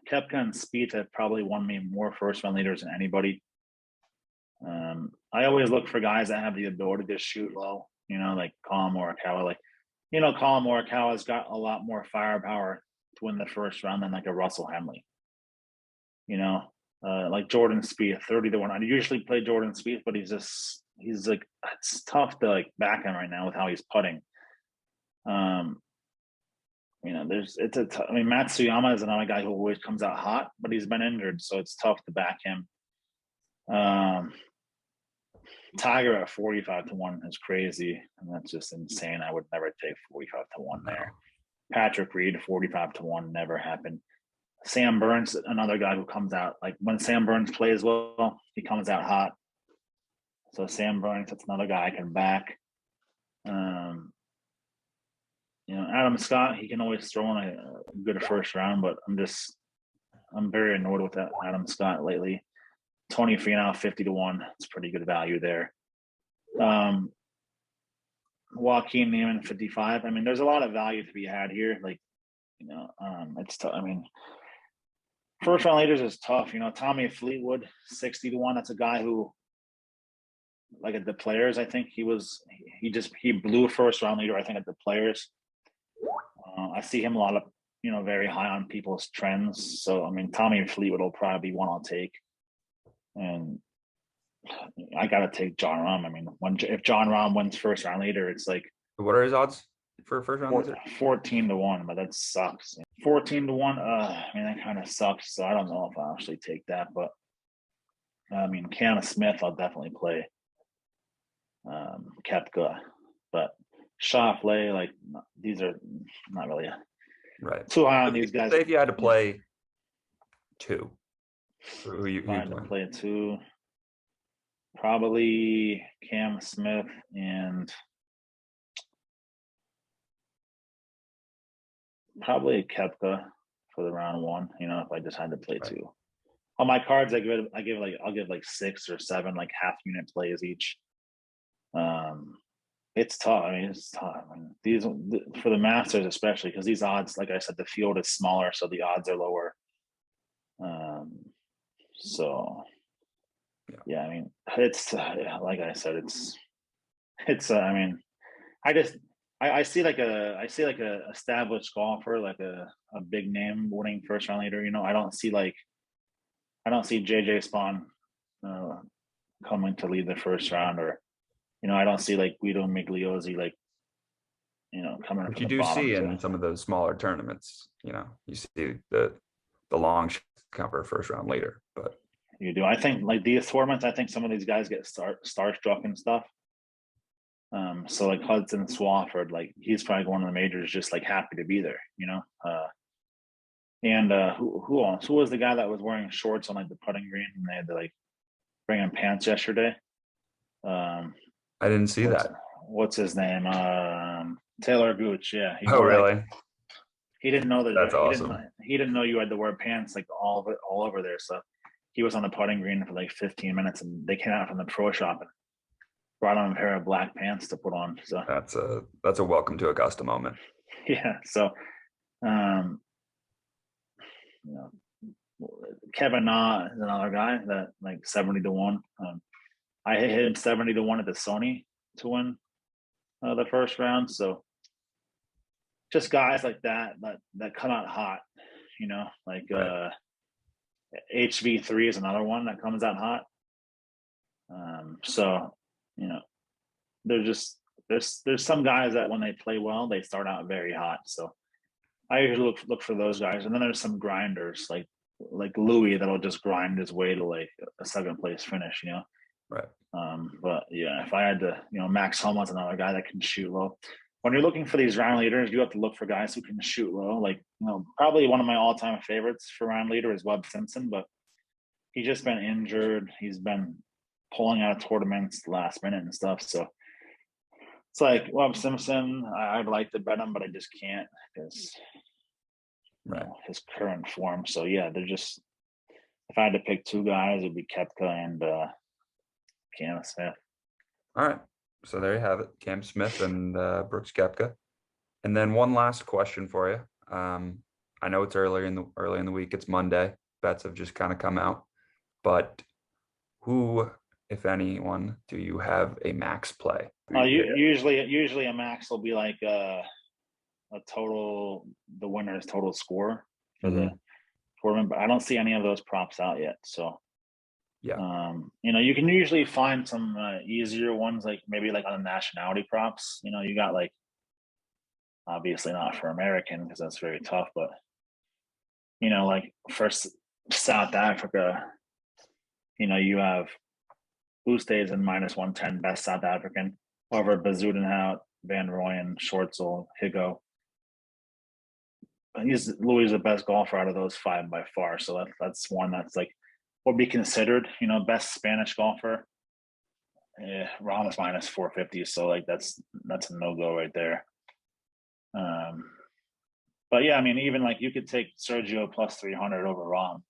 and Spieth have probably won me more first run leaders than anybody. I always look for guys that have the ability to shoot low, you know, like Collin Morikawa. Like, you know, Collin Morikawa's got a lot more firepower to win the first round than like a Russell Henley. You know, like Jordan Spieth, 30-1. I usually play Jordan Spieth, but he's like, it's tough to like back him right now with how he's putting. You know, I mean, Matsuyama is another guy who always comes out hot, but he's been injured, so it's tough to back him. Tiger at 45-1 is crazy, and that's just insane. I would never take 45-1 there. Patrick Reed, 45-1, never happened. Sam Burns, another guy who comes out, like when Sam Burns plays well, he comes out hot. So Sam Burns, that's another guy I can back. You know, Adam Scott, he can always throw in a good first round, but I'm very annoyed with that Adam Scott lately. Tony Finau, 50-1. It's pretty good value there. Joaquin Niemann, 55. I mean, there's a lot of value to be had here. Like, you know, it's tough. I mean, first round leaders is tough. You know, Tommy Fleetwood, 60-1. That's a guy who, like at the Players, I think he blew first round leader, I think, at the Players. I see him a lot of, you know, very high on people's trends. So, I mean, Tommy Fleetwood will probably be one I'll take. And I got to take John Rahm. I mean, if John Rahm wins first round leader, it's like, what are his odds for first round leader? 14-1, but that sucks. 14-1. I mean, that kind of sucks. So I don't know if I'll actually take that, but I mean, Cam Smith, I'll definitely play. Koepka, but Schauffele, like, these are not really right too high on these guys. Say if you had to play two, who you had to play two, probably Cam Smith and probably Koepka for the round one. You know, if I just had to play two. On my cards, I'll give like 6 or 7 like half unit plays each. It's tough. I mean, it's tough. I mean, these for the Masters, especially because these odds, like I said, the field is smaller, so the odds are lower. So yeah, I mean, it's like I said, it's. I mean, I see like a established golfer, like a big name winning first round leader. You know, I don't see JJ Spawn coming to lead the first round, or, you know, I don't see like Guido Migliozzi, like, you know, coming. But you do see in some of those smaller tournaments, you know, you see the long cover first round leader, but you do. I think like these tournaments, I think some of these guys get starstruck and stuff. So like Hudson Swafford, like he's probably one of the majors, just like happy to be there, you know. And who else? Who was the guy that was wearing shorts on like the putting green and they had to like bring in pants yesterday? I didn't see that. What's his name? Taylor Gooch. Yeah. Really? He didn't know that. That's awesome. He didn't know you had to wear pants like all over there. So he was on the putting green for like 15 minutes, and they came out from the pro shop and brought on a pair of black pants to put on. So that's a welcome to Augusta moment. Yeah. So, you know, Kevin Na is another guy that like 70-1. I hit him 70-1 at the Sony to win the first round. So just guys like that come out hot, you know, like right. HV3 is another one that comes out hot. So, you know, there's some guys that when they play well, they start out very hot. So I usually look for those guys. And then there's some grinders like Louis that'll just grind his way to like a 7th place finish, you know? Right. But yeah, if I had to, you know, Max Homa's another guy that can shoot low. When you're looking for these round leaders, you have to look for guys who can shoot low. Like, you know, probably one of my all-time favorites for round leader is Webb Simpson, but he's just been injured. He's been pulling out of tournaments last minute and stuff. So it's like Webb Simpson, I'd like to bet him, but I just can't because Right. his current form. So yeah, they're just, if I had to pick two guys, it'd be Koepka and Cam Smith. All right. So there you have it. Cam Smith and Brooks Koepka. And then one last question for you. I know it's early in the week. It's Monday. Bets have just kind of come out. But who, if anyone, do you have a max play? Usually a max will be like a total, the winner's total score for the tournament, but I don't see any of those props out yet. So yeah, you can usually find some easier ones, like maybe like on the nationality props. You got like, obviously not for American because that's very tough, but like for South Africa, you have Oosthuizen -110, best South African, over Bezuidenhout, Van Rooyen, Schwartzel, Higo. Louis is the best golfer out of those five by far. So that's one that's like would be considered, best Spanish golfer. Rahm is -450, so like that's a no-go right there. But yeah, I mean, even like you could take Sergio +300 over Rahm.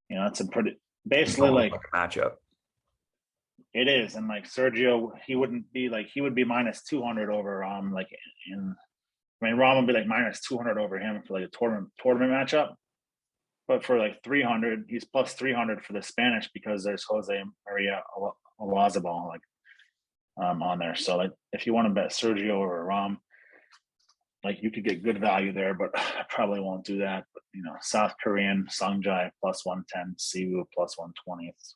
That's a pretty basically like a matchup. It is, and like Sergio, he would be -200 over Rahm. Like Rahm would be like -200 over him for like a tournament matchup. But for like 300, he's +300 for the Spanish because there's Jose Maria Olazabal like on there. So like if you want to bet Sergio over Rahm, like you could get good value there, but I probably won't do that. But South Korean Sungjae +110, Siwoo +120. It's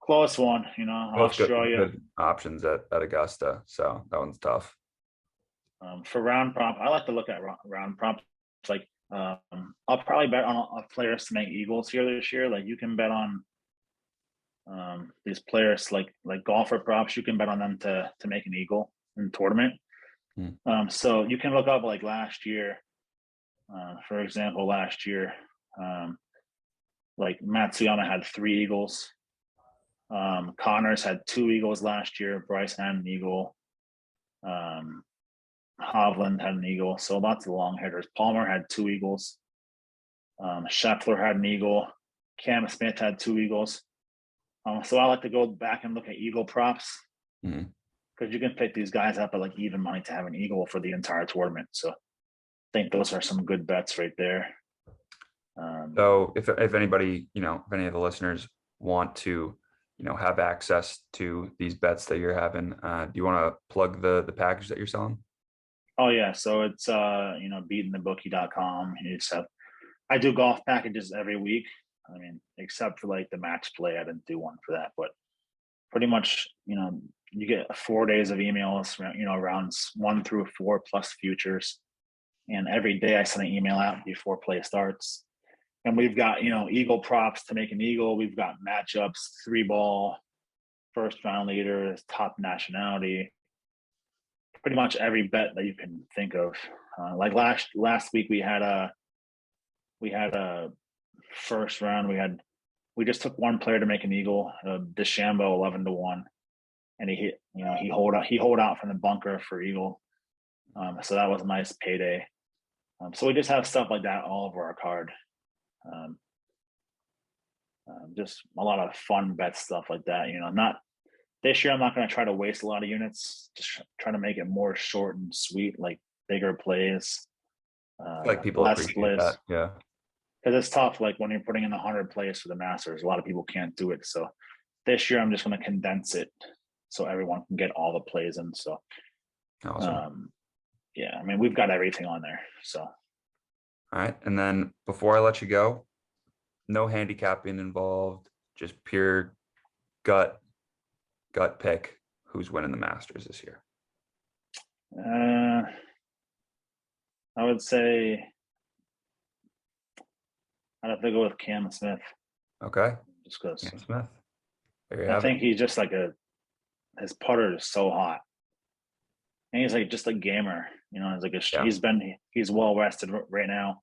close one, Both Australia. good options at Augusta, so that one's tough. For round prop, I like to look at round props. Like I'll probably bet on players to make eagles here this year. Like you can bet on these players like golfer props. You can bet on them to make an eagle in the tournament. So you can look up like last year. For example, last year, like Matsuyama had 3 eagles. Connors had 2 eagles last year. Bryson had an eagle. Hovland had an eagle. So lots of long hitters. Palmer had 2 eagles. Scheffler had an eagle. Cam Smith had 2 eagles. So I like to go back and look at eagle props because you can pick these guys up at like even money to have an eagle for the entire tournament. So I think those are some good bets right there. So if anybody, if any of the listeners want to, have access to these bets that you're having, do you want to plug the package that you're selling? Oh yeah, so it's BeatinTheBookie.com. I do golf packages every week. I mean, except for like the match play, I didn't do one for that, but pretty much, you get 4 days of emails, rounds 1 through 4 plus futures, and every day I send an email out before play starts. And we've got, eagle props to make an eagle. We've got matchups, 3-ball, first round leaders, top nationality, pretty much every bet that you can think of. Like last week we had a first round. We just took one player to make an eagle, DeChambeau 11-1, and he hold out from the bunker for eagle. So that was a nice payday. So we just have stuff like that all over our card. Just a lot of fun bet stuff like that. Not this year. I'm not going to try to waste a lot of units. Just try to make it more short and sweet, like bigger plays. Like people appreciate that, yeah. Because it's tough. Like when you're putting in 100 plays for the Masters, a lot of people can't do it. So this year, I'm just going to condense it so everyone can get all the plays in. So, awesome. Yeah, I mean, we've got everything on there. So, all right. And then before I let you go, no handicapping involved, just pure gut pick. Who's winning the Masters this year? I would say I'd have to go with Cam Smith. Okay. Just because Cam Smith. I think he's just like his putter is so hot. And he's like just a gamer, he's like he's well rested right now.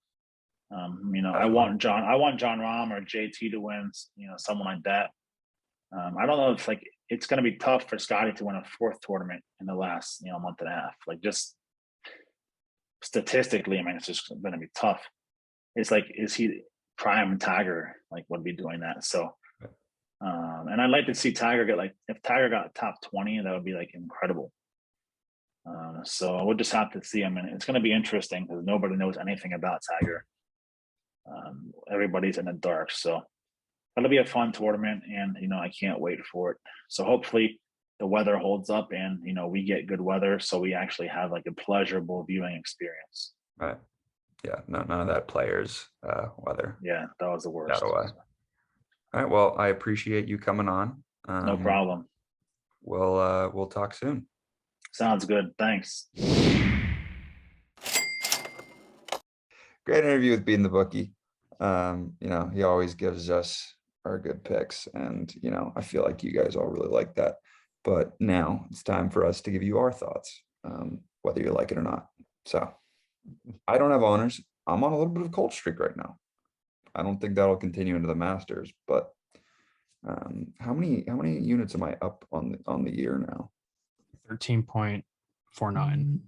I want John Rahm or JT to win, someone like that. I don't know if like it's going to be tough for Scotty to win a 4th tournament in the last month and a half. Like just statistically, I mean, it's just going to be tough. It's like, is he prime Tiger? Like, would be doing that? So, and I'd like to see Tiger get like, if Tiger got top 20, that would be like incredible. So we'll just have to see him, and it's going to be interesting because nobody knows anything about Tiger. Everybody's in the dark, so it'll be a fun tournament, and I can't wait for it. So hopefully the weather holds up, and we get good weather, so we actually have like a pleasurable viewing experience. Right. Yeah. None of that players weather. Yeah, that was the worst. All right. Well, I appreciate you coming on. No problem. We'll talk soon. Sounds good. Thanks. Great interview with BeatinTheBookie. He always gives us our good picks, and I feel like you guys all really like that. But now it's time for us to give you our thoughts, whether you like it or not. So I don't have honors. I'm on a little bit of a cold streak right now. I don't think that'll continue into the Masters, but how many units am I up on the year now? 13.49.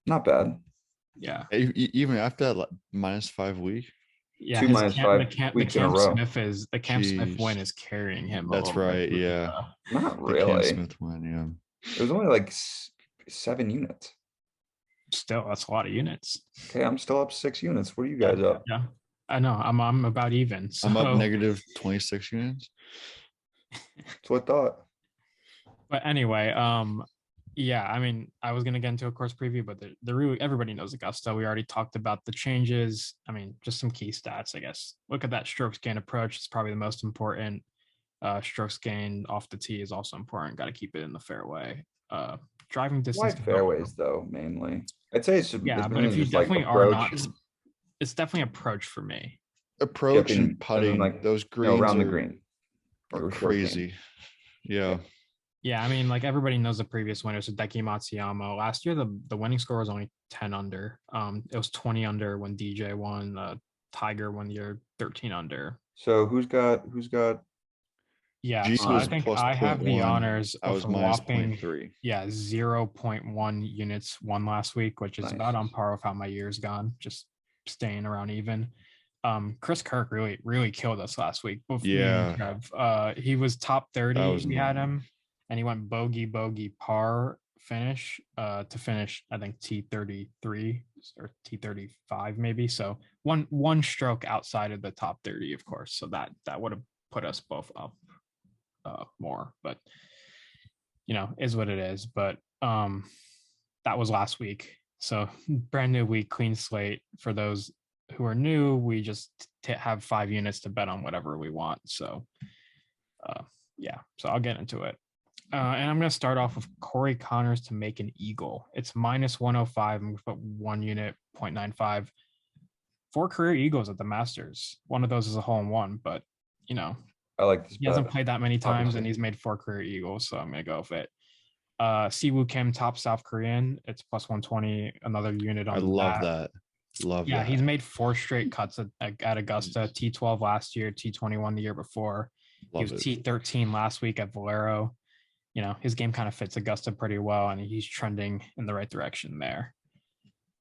Not bad. Yeah. Even after that -5 week. Yeah. Two minus five weeks in a row. The Cam Smith win is carrying him. That's right. Yeah. Not The Cam really. Smith win. Yeah. It was only like 7 units. Still, that's a lot of units. Okay, I'm still up 6 units. What are you guys up? Yeah. I know. I'm about even. So. I'm up negative 26 units. That's what I thought. But anyway, yeah, I mean, I was gonna get into a course preview, but the really everybody knows Augusta. We already talked about the changes. I mean, just some key stats, I guess. Look at that strokes gain approach. It's probably the most important. Strokes gain off the tee is also important. Got to keep it in the fairway. Driving distance. Wide fairways, though, mainly. I'd say it's but mainly if you just like definitely are approach. not, it's definitely approach for me. Approach Chipping, and putting, like those greens around the are green. are crazy. Yeah. Yeah, I mean, like everybody knows the previous winners, Hideki Matsuyama. Last year, the winning score was only 10 under. It was 20 under when DJ won. Tiger won the year 13 under. So who's got? Yeah, G so I was think plus I have the 0.1. honors I was of a minus whopping 0.3. 0.1 units won last week, which is about on Nice. par with how my year's gone, just staying around even. Chris Kirk really killed us last week. Both me and Trev. He was top 30. We had him, and he went bogey par finish to finish, I think T33 or T35 maybe. So one stroke outside of the top 30, of course. So that would have put us both up more, but is what it is. But that was last week. So brand new week, clean slate. For those who are new, we just have 5 units to bet on whatever we want. So yeah, so I'll get into it. And I'm going to start off with Corey Connors to make an eagle. It's -105. I'm going to put 1 unit, 0.95. 4 career eagles at the Masters. One of those is a hole in one, but I like this. he hasn't played that many times, obviously. and he's made 4 career eagles, so I'm going to go with it. Siwoo Kim, top South Korean. It's +120. Another unit on I love that. Love that. Yeah, he's made 4 straight cuts at Augusta. T12 last year, T21 the year before. He was T13 last week at Valero. His game kind of fits Augusta pretty well, and he's trending in the right direction there.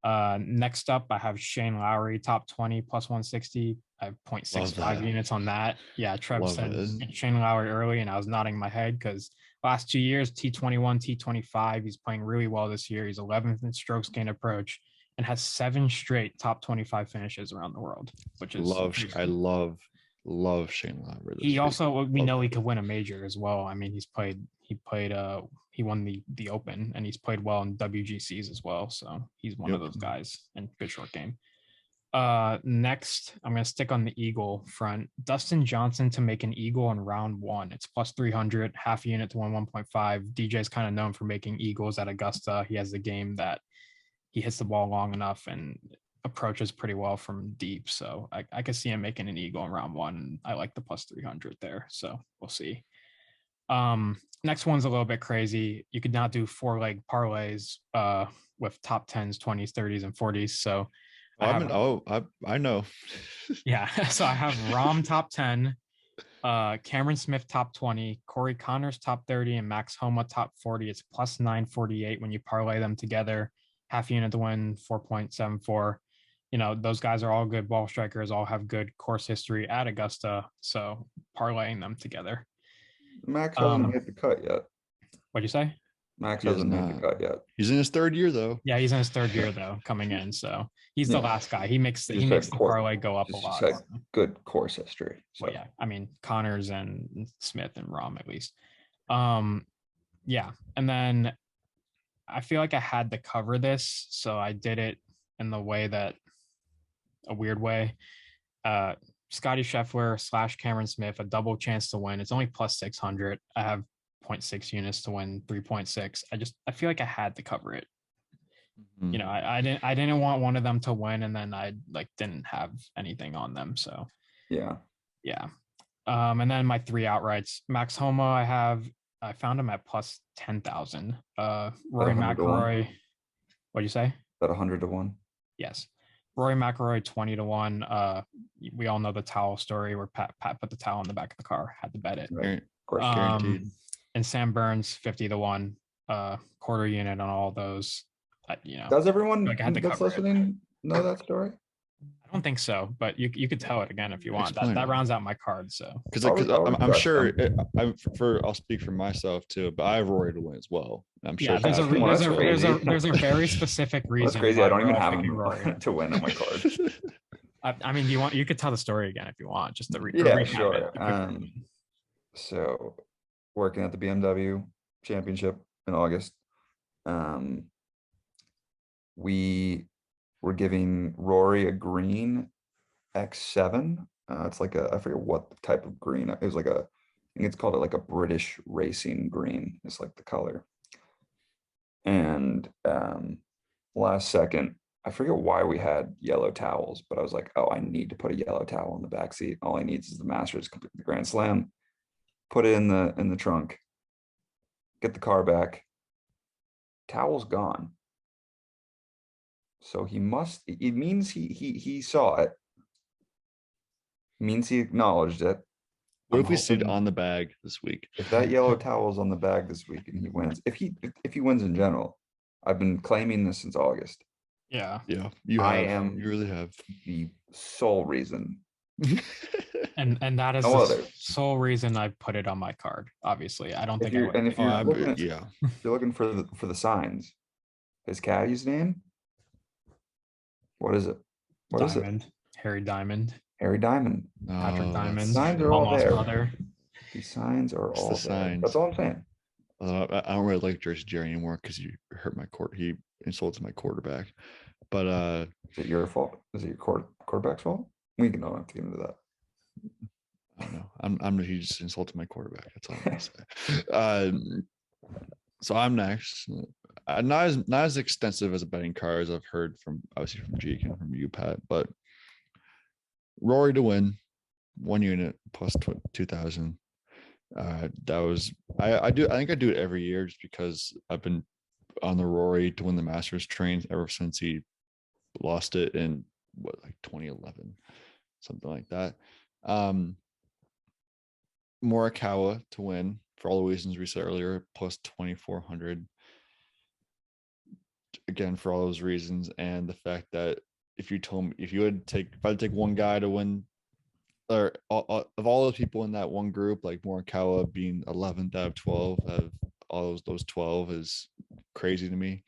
Next up, I have Shane Lowry, top 20, +160. I have 0.65 units on that. Yeah, Trev said Shane Lowry early, and I was nodding my head because last 2 years, T21, T25, he's playing really well this year. He's 11th in strokes gain approach and has 7 straight top 25 finishes around the world, which is I love Shane Lowry. He also, we know he could win a major as well. I mean, he won the Open, and he's played well in WGCs as well. So he's one of those guys, and good short game. Next, I'm going to stick on the eagle front. Dustin Johnson to make an eagle in round 1. It's +300, half unit to win 1.5. DJ's kind of known for making eagles at Augusta. He has the game that he hits the ball long enough and approaches pretty well from deep. So I could see him making an eagle in round 1. I like the +300 there. So we'll see. Next one's a little bit crazy. You could now do 4-leg parlays with top 10s, 20s, 30s, and 40s. So I know. Yeah. So I have Rahm top 10, Cameron Smith top 20, Corey Connors top 30, and Max Homa top 40. It's +948 when you parlay them together. half unit to win, 4.74. Those guys are all good ball strikers, all have good course history at Augusta. So parlaying them together. Max hasn't made the cut yet. What'd you say? Max He has hasn't made the not. cut yet. He's in his third year though. Yeah, he's in his third year though, coming in. So he's the Yeah. last guy. He makes Just the had parlay go up a Just lot. had for him. good course history. So Well, yeah, I mean Connors and Smith and Rom at least. Yeah, and then I feel like I had to cover this, so I did it in the way that a weird way. Scotty Scheffler / Cameron Smith, a double chance to win. It's only plus 600. I have 0.6 units to win 3.6. I feel like I had to cover it. Mhm. I didn't want one of them to win, and then I didn't have anything on them. So yeah. And then my 3 outrights. Max Homa, I found him at plus 10,000. Rory 100 to 1? McIlroy. What'd you say? About 100 to 1. Yes. Rory McIlroy 20 to 1. We all know the towel story where Pat put the towel in the back of the car, had to bet it. Right. Guaran- Of course. Guaranteed. And Sam Burns 50 to 1. Quarter unit on all those. Does everyone Like I had to that's cover it. listening know that story? I don't think so, but you could tell it again if you want. Explain That it. rounds out my card. So Because I'll I'm respect sure them. I'll speak for myself too, but I have Rory to win as well. I'm sure yeah, there's a Patrick Well, there's that's a there's a crazy. there's a very specific That's reason. crazy. why I don't we're even all have picking Rory. him to win on my card. I mean, you could tell the story again if you want, just to Yeah, recap sure. it, the quick version. So working at the BMW championship in August, we were giving Rory a green X7. It's like I forget what type of green. It was like I think it's called like a British racing green. It's like the color. And last second, I forget why we had yellow towels, but I was like, oh, I need to put a yellow towel in the back seat. All I need is the Masters, complete the Grand Slam, put it in the trunk, get the car back. Towel's gone. So it means he saw it. Means he acknowledged it. What I'm if we see it hoping on the bag this week? if that yellow towel is on the bag this week and he wins, if he wins in general, I've been claiming this since August. Yeah, Yeah, You really have. the sole reason. and that is No the other. sole reason I put it on my card. Obviously, I don't If think I you're would. and if you're looking at, yeah, you're looking for the signs. His caddy's name. What is it? What is it? Diamond, Harry Diamond, Harry Diamond. Patrick Oh, Diamond, Signs are all almost there. brother. The signs are It's all the there. signs. That's all I'm saying. I don't really like Jersey Jerry anymore because he hurt my court. He insulted my quarterback. But Is it your fault? Is it your quarterback's fault? We can don't have to get into that. I don't know. He just insulted my quarterback. That's all I'm gonna say. So I'm next. Not as extensive as a betting card as I've heard from obviously from Jeek and from you, Pat, but Rory to win, 1 unit plus 2,000. That was I think I do it every year just because I've been on the Rory to win the Masters train ever since he lost it in 2011, something like that. Morikawa to win for all the reasons we said earlier, plus 2,400. Again, for all those reasons, and the fact that if you had to take one guy to win, or of all the people in that one group, like Morikawa being 11th out of 12, of all those 12 is crazy to me.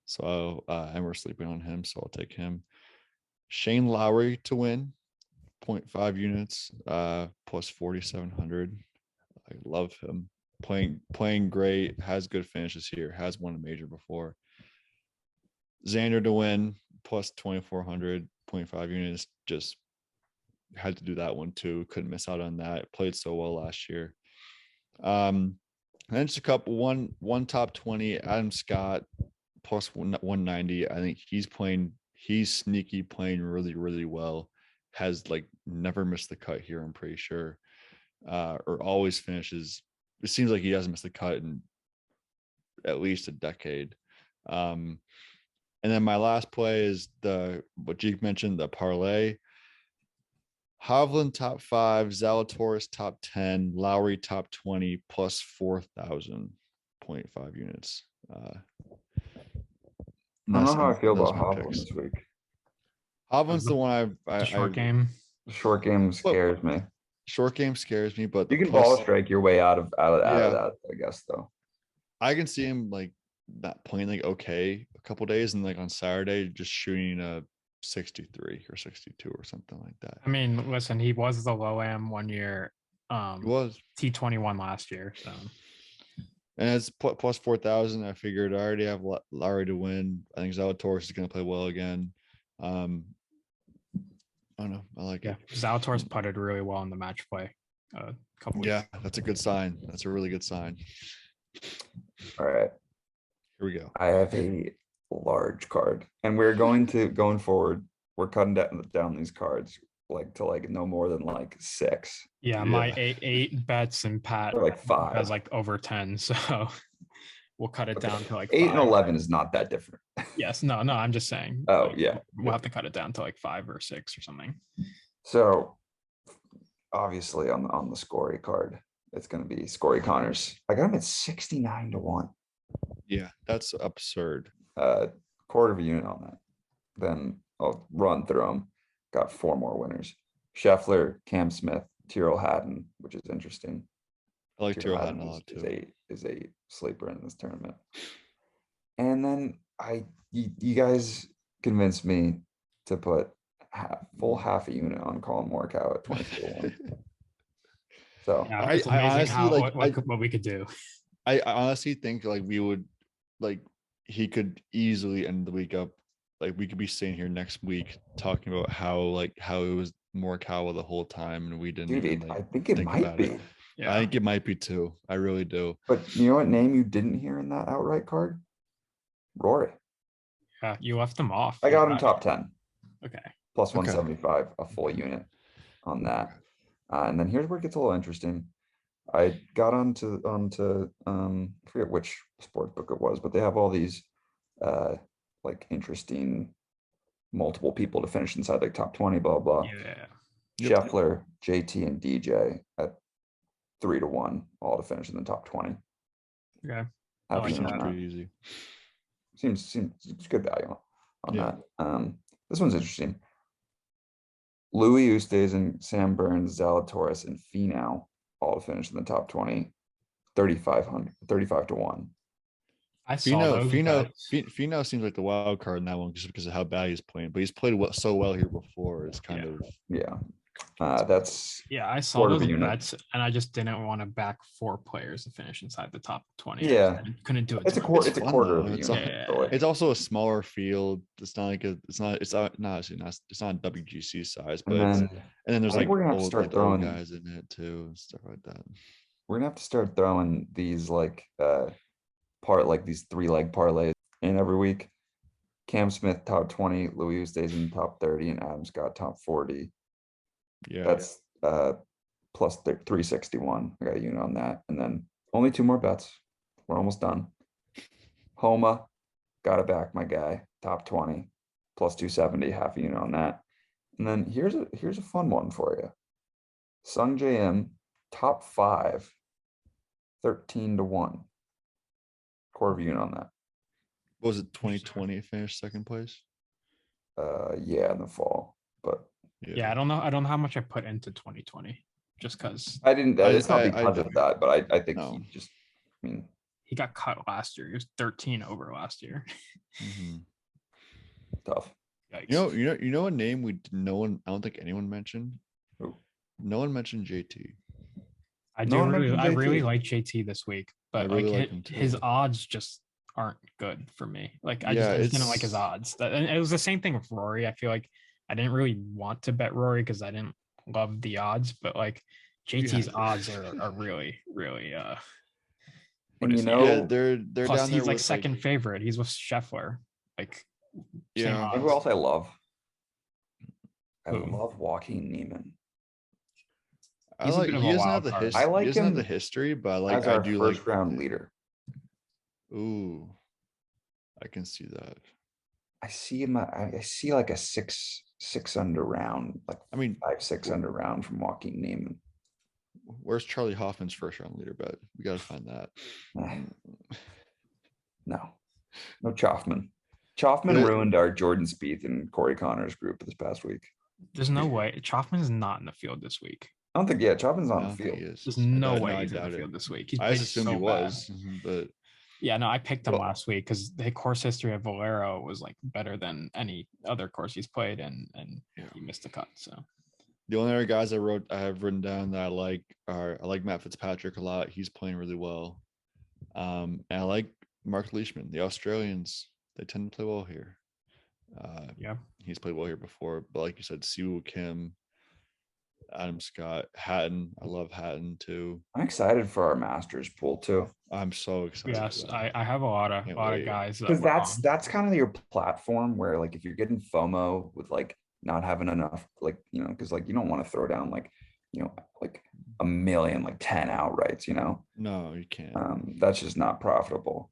So and we're sleeping on him, so I'll take him. Shane Lowry to win, 0.5 units, plus 4,700. I love him. Playing great, has good finishes here, has won a major before. Xander to win, plus 2,400, 0.5 units. Just had to do that one too. Couldn't miss out on that. Played so well last year. And then just a couple, one top 20, Adam Scott, plus 190. I think he's sneaky, playing really, really well. Has never missed the cut here, I'm pretty sure. Or always finishes. It seems like he hasn't missed the cut in at least a decade. And then my last play is what Jeek mentioned, the parlay. Hovland top 5, Zalatoris top 10, Lowry top 20, plus 4,000.5 units. I don't know how I feel those about my Hovland picks. this week. Hovland's the one The short game. The short game scares me. Short game scares me, but the You can ball plus, strike your way out of Yeah. that, I guess, though. I can see him like not playing like okay a couple days, and like on Saturday just shooting a 63 or 62 or something like that. I mean, listen, he was the low am 1 year. He was, T21 last year. So and it's plus 4,000. I figured I already have Lowry to win. I think Zalatoris is going to play well again. I don't know. I like yeah, it. Zalatoris putted really well in the match play a couple weeks. Yeah, that's a good sign. That's a really good sign. All right. Here we go. I have a large card, and we're going forward. We're cutting down these cards to no more than 6. Yeah, my eight bets and Pat Or 5. has over 10, so we'll cut it down to 8 5. and 11 is not that different. Yes, no, I'm just saying. Oh, yeah. We'll have to cut it down to 5 or 6 or something. So obviously on the Scory card, it's going to be Scory Connors. I got him at 69 to 1. Yeah, that's absurd. Quarter of a unit on that. Then I'll run through them. Got 4 more winners. Scheffler, Cam Smith, Tyrrell Hatton, which is interesting. I like Tyrrell Hatton a lot is too. is a sleeper in this tournament. And then you guys convinced me to put full half a unit on Colin Morikawa at 22 to 1. So Yeah, I it's amazing honestly, how like, what we could do. I honestly think we would he could easily end the week up. We could be sitting here next week talking about how it was Morikawa the whole time, and we didn't dude, even I think it might be. Yeah. I think it might be too. I really do. But you know what name you didn't hear in that outright card? Rory. Yeah, you left them off. I got him top 10. Okay. Plus 175, a full unit on that. And then here's where it gets a little interesting. I got onto I forget which sports book it was, but they have all these interesting multiple people to finish inside top 20, blah blah. Yeah. Scheffler, JT, and DJ at 3 to 1, all to finish in the top 20. Okay. Happy like on that. Pretty easy. Seems good value on that. This one's interesting. Louis Oosthuizen, Sam Burns, Zalatoris, and Finau all to finish in the top 20. 35 to 1. I saw those bets. Finau seems like the wild card in that one just because of how bad he's playing. But he's played so well here before. It's kind of that's I saw those bets, and I just didn't want to back 4 players to finish inside the top 20. Yeah, couldn't do it. It's a quarter. It's a quarter of a It's unit. It's also a smaller field. It's not like it's not WGC size, but and then there's we're gonna have to start throwing guys in it too and stuff like that. We're gonna have to start throwing these these 3-leg parlays in every week. Cam Smith top 20, Louis Oosthuizen top 30, and Adam Scott top 40. Yeah, that's plus 361. I got a unit on that, and then only 2 more bets. We're almost done. Homa, gotta back my guy top 20, plus 270, half a unit on that. And then here's a fun one for you. Sung JM top 5, 13 to 1. Quarter of a unit on that. What was it 2020 finished second place? Yeah, in the fall, but I don't know how much I put into 2020 just because I didn't. It's not because of that, but I think he got cut last year. He was 13 over last year. Tough. Yikes. You know a name I don't think anyone mentioned. Who? No one mentioned JT. I really like JT this week, but his odds just aren't good for me. I just didn't like his odds. And it was the same thing with Rory. I feel like I didn't really want to bet Rory because I didn't love the odds, but JT's odds are really, really they're plus down there. He's second favorite. He's with Scheffler. You know who else I love? I love Joaquin Neiman. He doesn't have the history, but I do like first round leader. Ooh, I can see that. I see him. I see a 6 under round, 5-6 under round from Joaquin Neiman. Where's Charlie Hoffman's first round leader bet? We got to find that. No Choffman. Choffman Good. ruined our Jordan Spieth and Corey Connors group this past week. There's no way Choffman is not in the field this week. I don't think, yeah, Choffman's I on don't the think field. he is. There's no I way he's in doubt the it. field this week. He's I played just assumed so he was, bad. but Yeah, no, I picked him Well- last week because the course history of Valero was like better than any other course he's played, and Yeah. he missed the cut. So the only other guys I have written down that I like Matt Fitzpatrick a lot. He's playing really well. And I like Mark Leishman. The Australians, they tend to play well here. yeah, He's played well here before, but like you said, Siwoo Kim, Adam Scott, Hatton. I love Hatton too. I'm excited for our Masters pool too. I'm so excited. yes, for that. I have a lot of Can't wait. guys that Because were that's kind of your platform where like if you're getting FOMO with like not having enough, like, you know, because like you don't want to throw down like, you know, like a million, like 10 outrights, you know. No, you can't. That's just not profitable.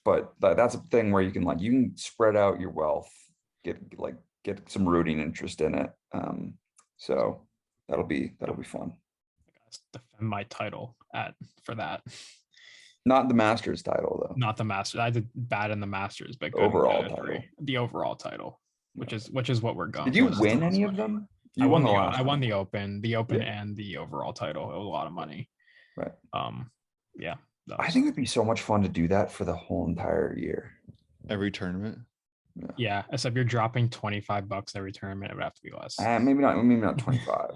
But that's a thing where you can spread out your wealth, get some rooting interest in it. So that'll be fun. defend my title for that. Not the Masters title though. Not the Masters. I did bad in the Masters, but good Overall in the title. the overall title, which is what we're going. Did you for. That's win the any most of money. them? I You won the last I won one. the Open, Yeah. and the overall title. It was a lot of money. Right. Yeah. that I was- think it'd be so much fun to do that for the whole entire year. Every tournament. Yeah, except you're dropping $25 every tournament. It would have to be less. Maybe not 25.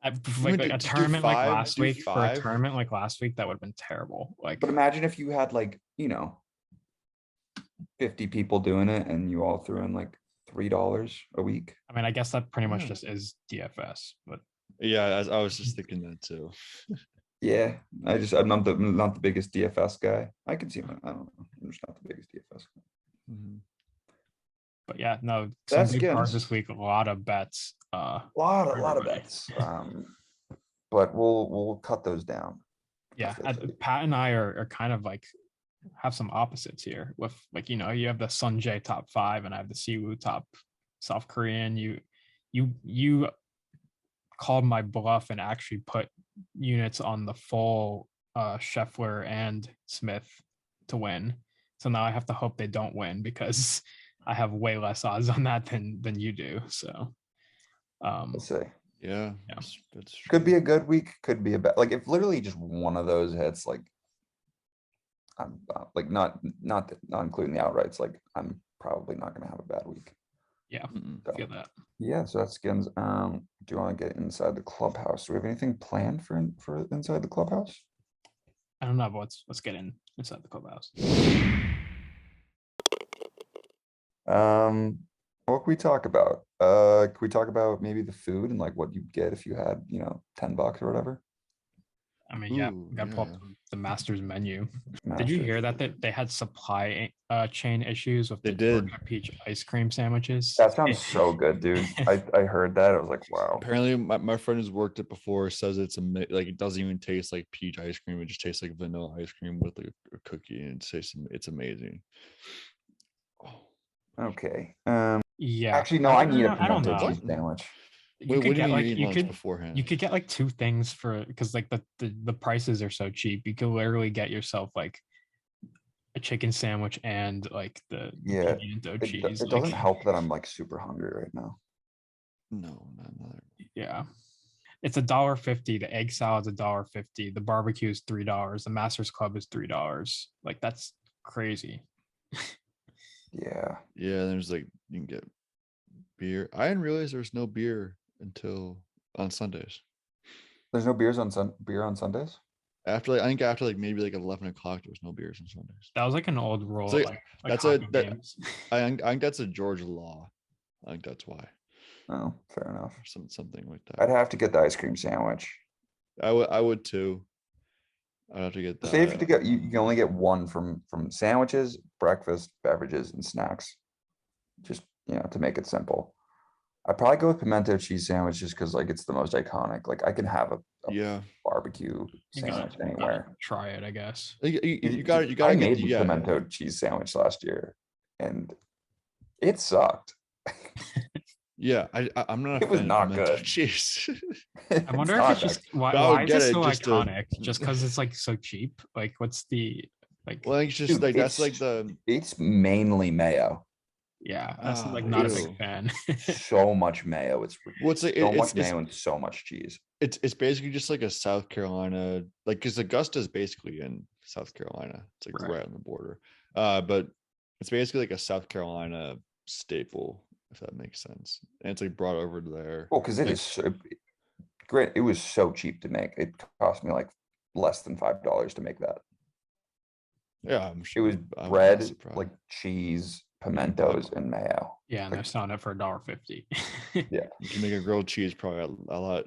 Like do- a do tournament like five- last do week for a five. tournament like last week, that would have been terrible. Like, But imagine if you had like, you know, 50 people doing it and you all threw in like $3 a week. I mean, I guess that pretty much Yeah. just is DFS, but Yeah, I was just thinking that too. Yeah, I'm not the biggest DFS guy. I can see him. I don't know. I'm just not the biggest DFS guy. Mhm. but yeah, no, some That's big cards good. this week. A lot of bets. A lot of Everybody. bets. But we'll cut those down. Yeah, feel for you. Pat and I are kind of like have some opposites here. With like, you know, you have the Sunjay top 5, and I have the Siwoo top South Korean. You called my bluff and actually put units on the full Scheffler and Smith to win. So now I have to hope they don't win because I have way less odds on that than you do. So Let's see. Yeah, Yeah. that's true. Could be a good week. Could be a bad. Like if literally just one of those hits, like I'm like not including the outrights. Like I'm probably not going to have a bad week. yeah, Mm-mm. I feel that. Yeah, so that's Skins. Do you want to get inside the clubhouse? Do we have anything planned for inside the clubhouse? I don't know, but let's get inside the clubhouse. What can we talk about? Can we talk about maybe the food and like what you'd get if you had, you know, $10 or whatever? I mean, yeah, Ooh, we got to pull up yeah. the Masters menu. Did you Masters. hear that they had supply chain issues with They the did. Georgia peach ice cream sandwiches? That sounds so good, dude. I heard that. I was like, wow. Apparently, my friend who's worked it before says it's like it doesn't even taste like peach ice cream. It just tastes like vanilla ice cream with like a cookie, and it's amazing. Oh, Okay. Yeah. Actually, no, I need a I don't pimento know. cheese sandwich. You what could do you get mean like you eat you lunch could beforehand? you could get like 2 things for because like the prices are so cheap. You could literally get yourself like a chicken sandwich and like the Yeah, pimento It, cheese. it doesn't like, help that I'm like super hungry right now. No, not yeah. It's $1.50. The egg salad's $1.50. The barbecue is $3. The Masters Club is $3. Like that's crazy. Yeah. Yeah, there's like you can get beer. I didn't realize there's no beer until on Sundays. There's no beer on Sundays? After like I think after like maybe like 11 o'clock, there was no beers on Sundays. That was like an old rule. So, like that's hockey that- games. I think that's a Georgia law. I think that's why. Oh, fair enough. Or something like I'd that. have to get the ice cream sandwich. I would too. I'd have to get Say if you that. to get you can only get one from sandwiches, breakfast, beverages, and snacks. Just, you know, to make it simple. I'd probably go with pimento cheese sandwich just because like it's the most iconic. Like I can have a Yeah, You barbecue gotta- sandwich you gotta anywhere. try it, I guess. you got I to made get the pimento cheese sandwich last year, and it sucked. Yeah, I'm not. A It was fan of not pimento good. cheese. I wonder if it's just why I would is get it it so just to- iconic? Just because it's like so cheap? Like, what's the Like, Well, it's just Dude, like that's like it's mainly mayo. yeah, that's like Oh, not a ew. big fan. So much mayo. It's Well, it's like so much mayo and so much cheese. it's basically just like a South Carolina, like because Augusta is basically in South Carolina. It's like Right. right on the border. But it's basically like a South Carolina staple, if that makes sense. And it's like brought over to there. Well, because it Like, is so great. It was so cheap to make. It cost me like less than $5 to make that. yeah, I'm It sure. was I'm not bread, surprised. like cheese, pimentos, and mayo. Yeah, and they're Like, selling it for $1.50. yeah. You can make a grilled cheese probably a lot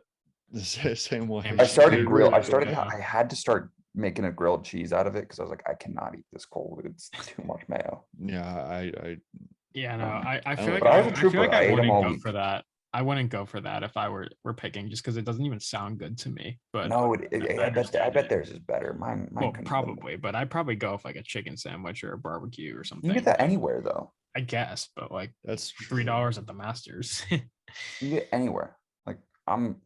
the same way. Same I as started Dude, grill. I really, started. yeah. I had to start making a grilled cheese out of it because I was like, I cannot eat this cold. It's too much mayo. Yeah, I Yeah, no, I I feel don't- like But I was a I feel trooper. like I I ate 'em wouldn't all go week. for that. I wouldn't go for that if I were picking, just because it doesn't even sound good to me. But No, I I understand bet it. theirs is better. Mine Well, couldn't have been probably, but I'd probably go with like a chicken sandwich or a barbecue or You something. can get that like, anywhere though. I guess, but like that's $3 at the Masters. You can get anywhere. Like I'm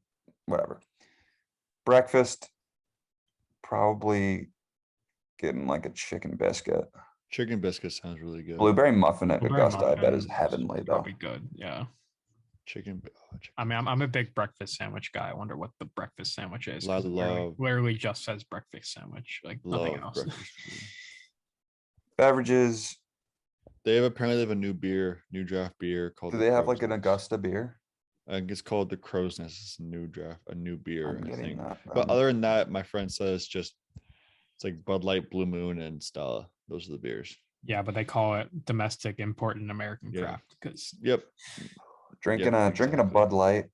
whatever. Breakfast, probably getting like a chicken biscuit. chicken biscuit sounds really good. Blueberry muffin at Blueberry Augusta, I bet is muffin heavenly though. Probably good. Yeah. Chicken. I mean, I'm a big breakfast sandwich guy. I wonder what the breakfast sandwich is. I 'cause it love- literally just says breakfast sandwich, like nothing Love else. breakfast food. Beverages. They have a new beer, new draft beer called. Do the they have Crow's like an Nest. Augusta beer? I think it's called the Crow's Nest. It's a new beer, I'm I getting think. that. But other than that, my friend says it's like Bud Light, Blue Moon, and Stella. Those are the beers. Yeah, but they call it domestic import and American Yeah. craft because Yep. drinking Yep, a drinking a exactly. Bud Light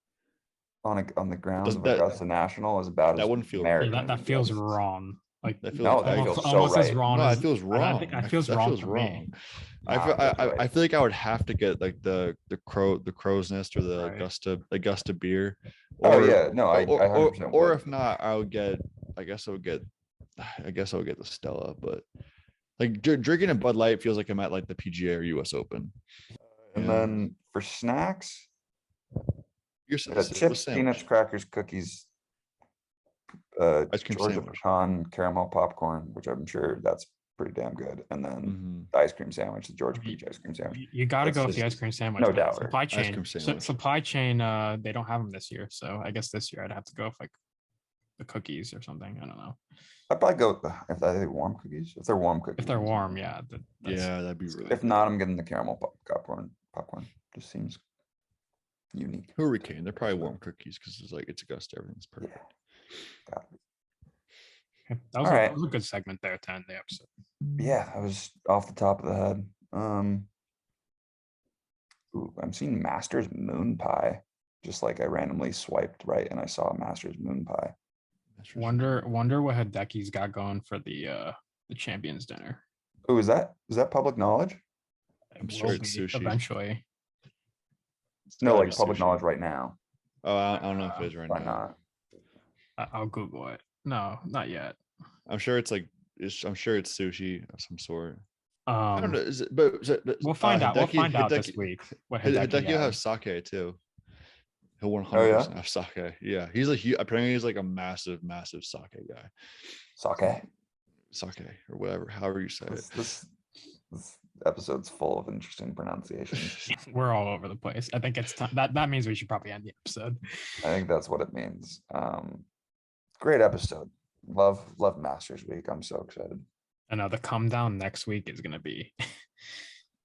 on the grounds of that- Augusta National is about that as wouldn't feel right. American that, as that it feels gets. wrong. Like That feels No, that almost, feels so almost as right. wrong No, as that feels I wrong. think that feels wrong to me. I Nah, feel, it feels right. I feel like I would have to get like the Crow's Nest or the Right. Augusta beer. Oh yeah, no, I 100% or would. if not, I would get. I guess I would get the Stella. But like drinking a Bud Light feels like I'm at like the PGA or US Open. And Yeah. then for snacks, You're chips, peanuts, crackers, cookies, Ice cream Georgia sandwich. pecan, caramel popcorn, which I'm sure that's pretty damn good. And then Mhm. the ice cream sandwich, the Georgia Peach ice cream sandwich. You got to That's go with the just- ice cream sandwich. no but doubt. Supply Ice chain, cream sandwich. supply chain. They don't have them this year, so I guess this year I'd have to go with like the cookies or something. I don't know. I'd probably go if they're warm cookies. If they're warm cookies. If they're warm, yeah. Yeah, that'd be really. If not, I'm getting the caramel popcorn. Popcorn just seems unique. Hurricane, they're probably warm cookies because it's Augusta, everything's Yeah. perfect. Got it. Okay, that Alright. was a good segment there to end the episode. Yeah, that was off the top of the head. Ooh, I'm seeing Masters moon pie. Just like I randomly swiped right and I saw Masters moon pie. Wonder what Hideki's got going for the champions dinner. Oh, is that public knowledge? It I'm sure will it's be sushi. eventually. It's No, gotta like be public sushi. knowledge right now. Oh, I don't know if it is right Why now. not? I'll Google it. No, not yet. I'm sure it's I'm sure it's sushi of some sort. I don't know. Is it, but We'll find out. We'll find out this Hideki- week what Hideki Hideki will have has. sake too. He'll 100% Oh, yeah? have sake. Yeah, apparently he's like a massive sake guy. Sake. Or whatever, however you say it. This episode's full of interesting pronunciations. We're all over the place. I think it's time. That means we should probably end the episode. I think that's what it means. Great episode. Love Masters Week. I'm so excited. I know the come down next week is gonna be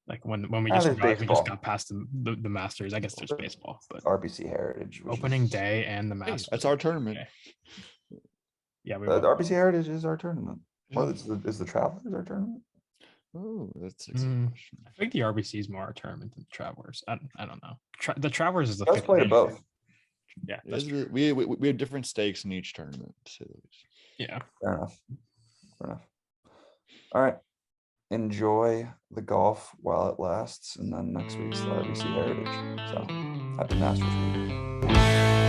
like when we Ah, just there's realized we just baseball. got past the Masters. I guess there's baseball, but RBC Heritage. which opening is- day and the Hey, Masters. that's our tournament. Okay. Yeah, we The will. RBC Heritage is our tournament. Well, Yeah. is the Travelers our tournament? Oh, that's a Mm, question. I think the RBC is more a tournament than the Travelers. I don't know. The Travelers is the Let's fifth play major. both. Yeah, It that's is true. we have different stakes in each tournament, to say the least. Yeah. Fair enough. All right. Enjoy the golf while it lasts, and then next week's the RBC Heritage. So happy Masters Week.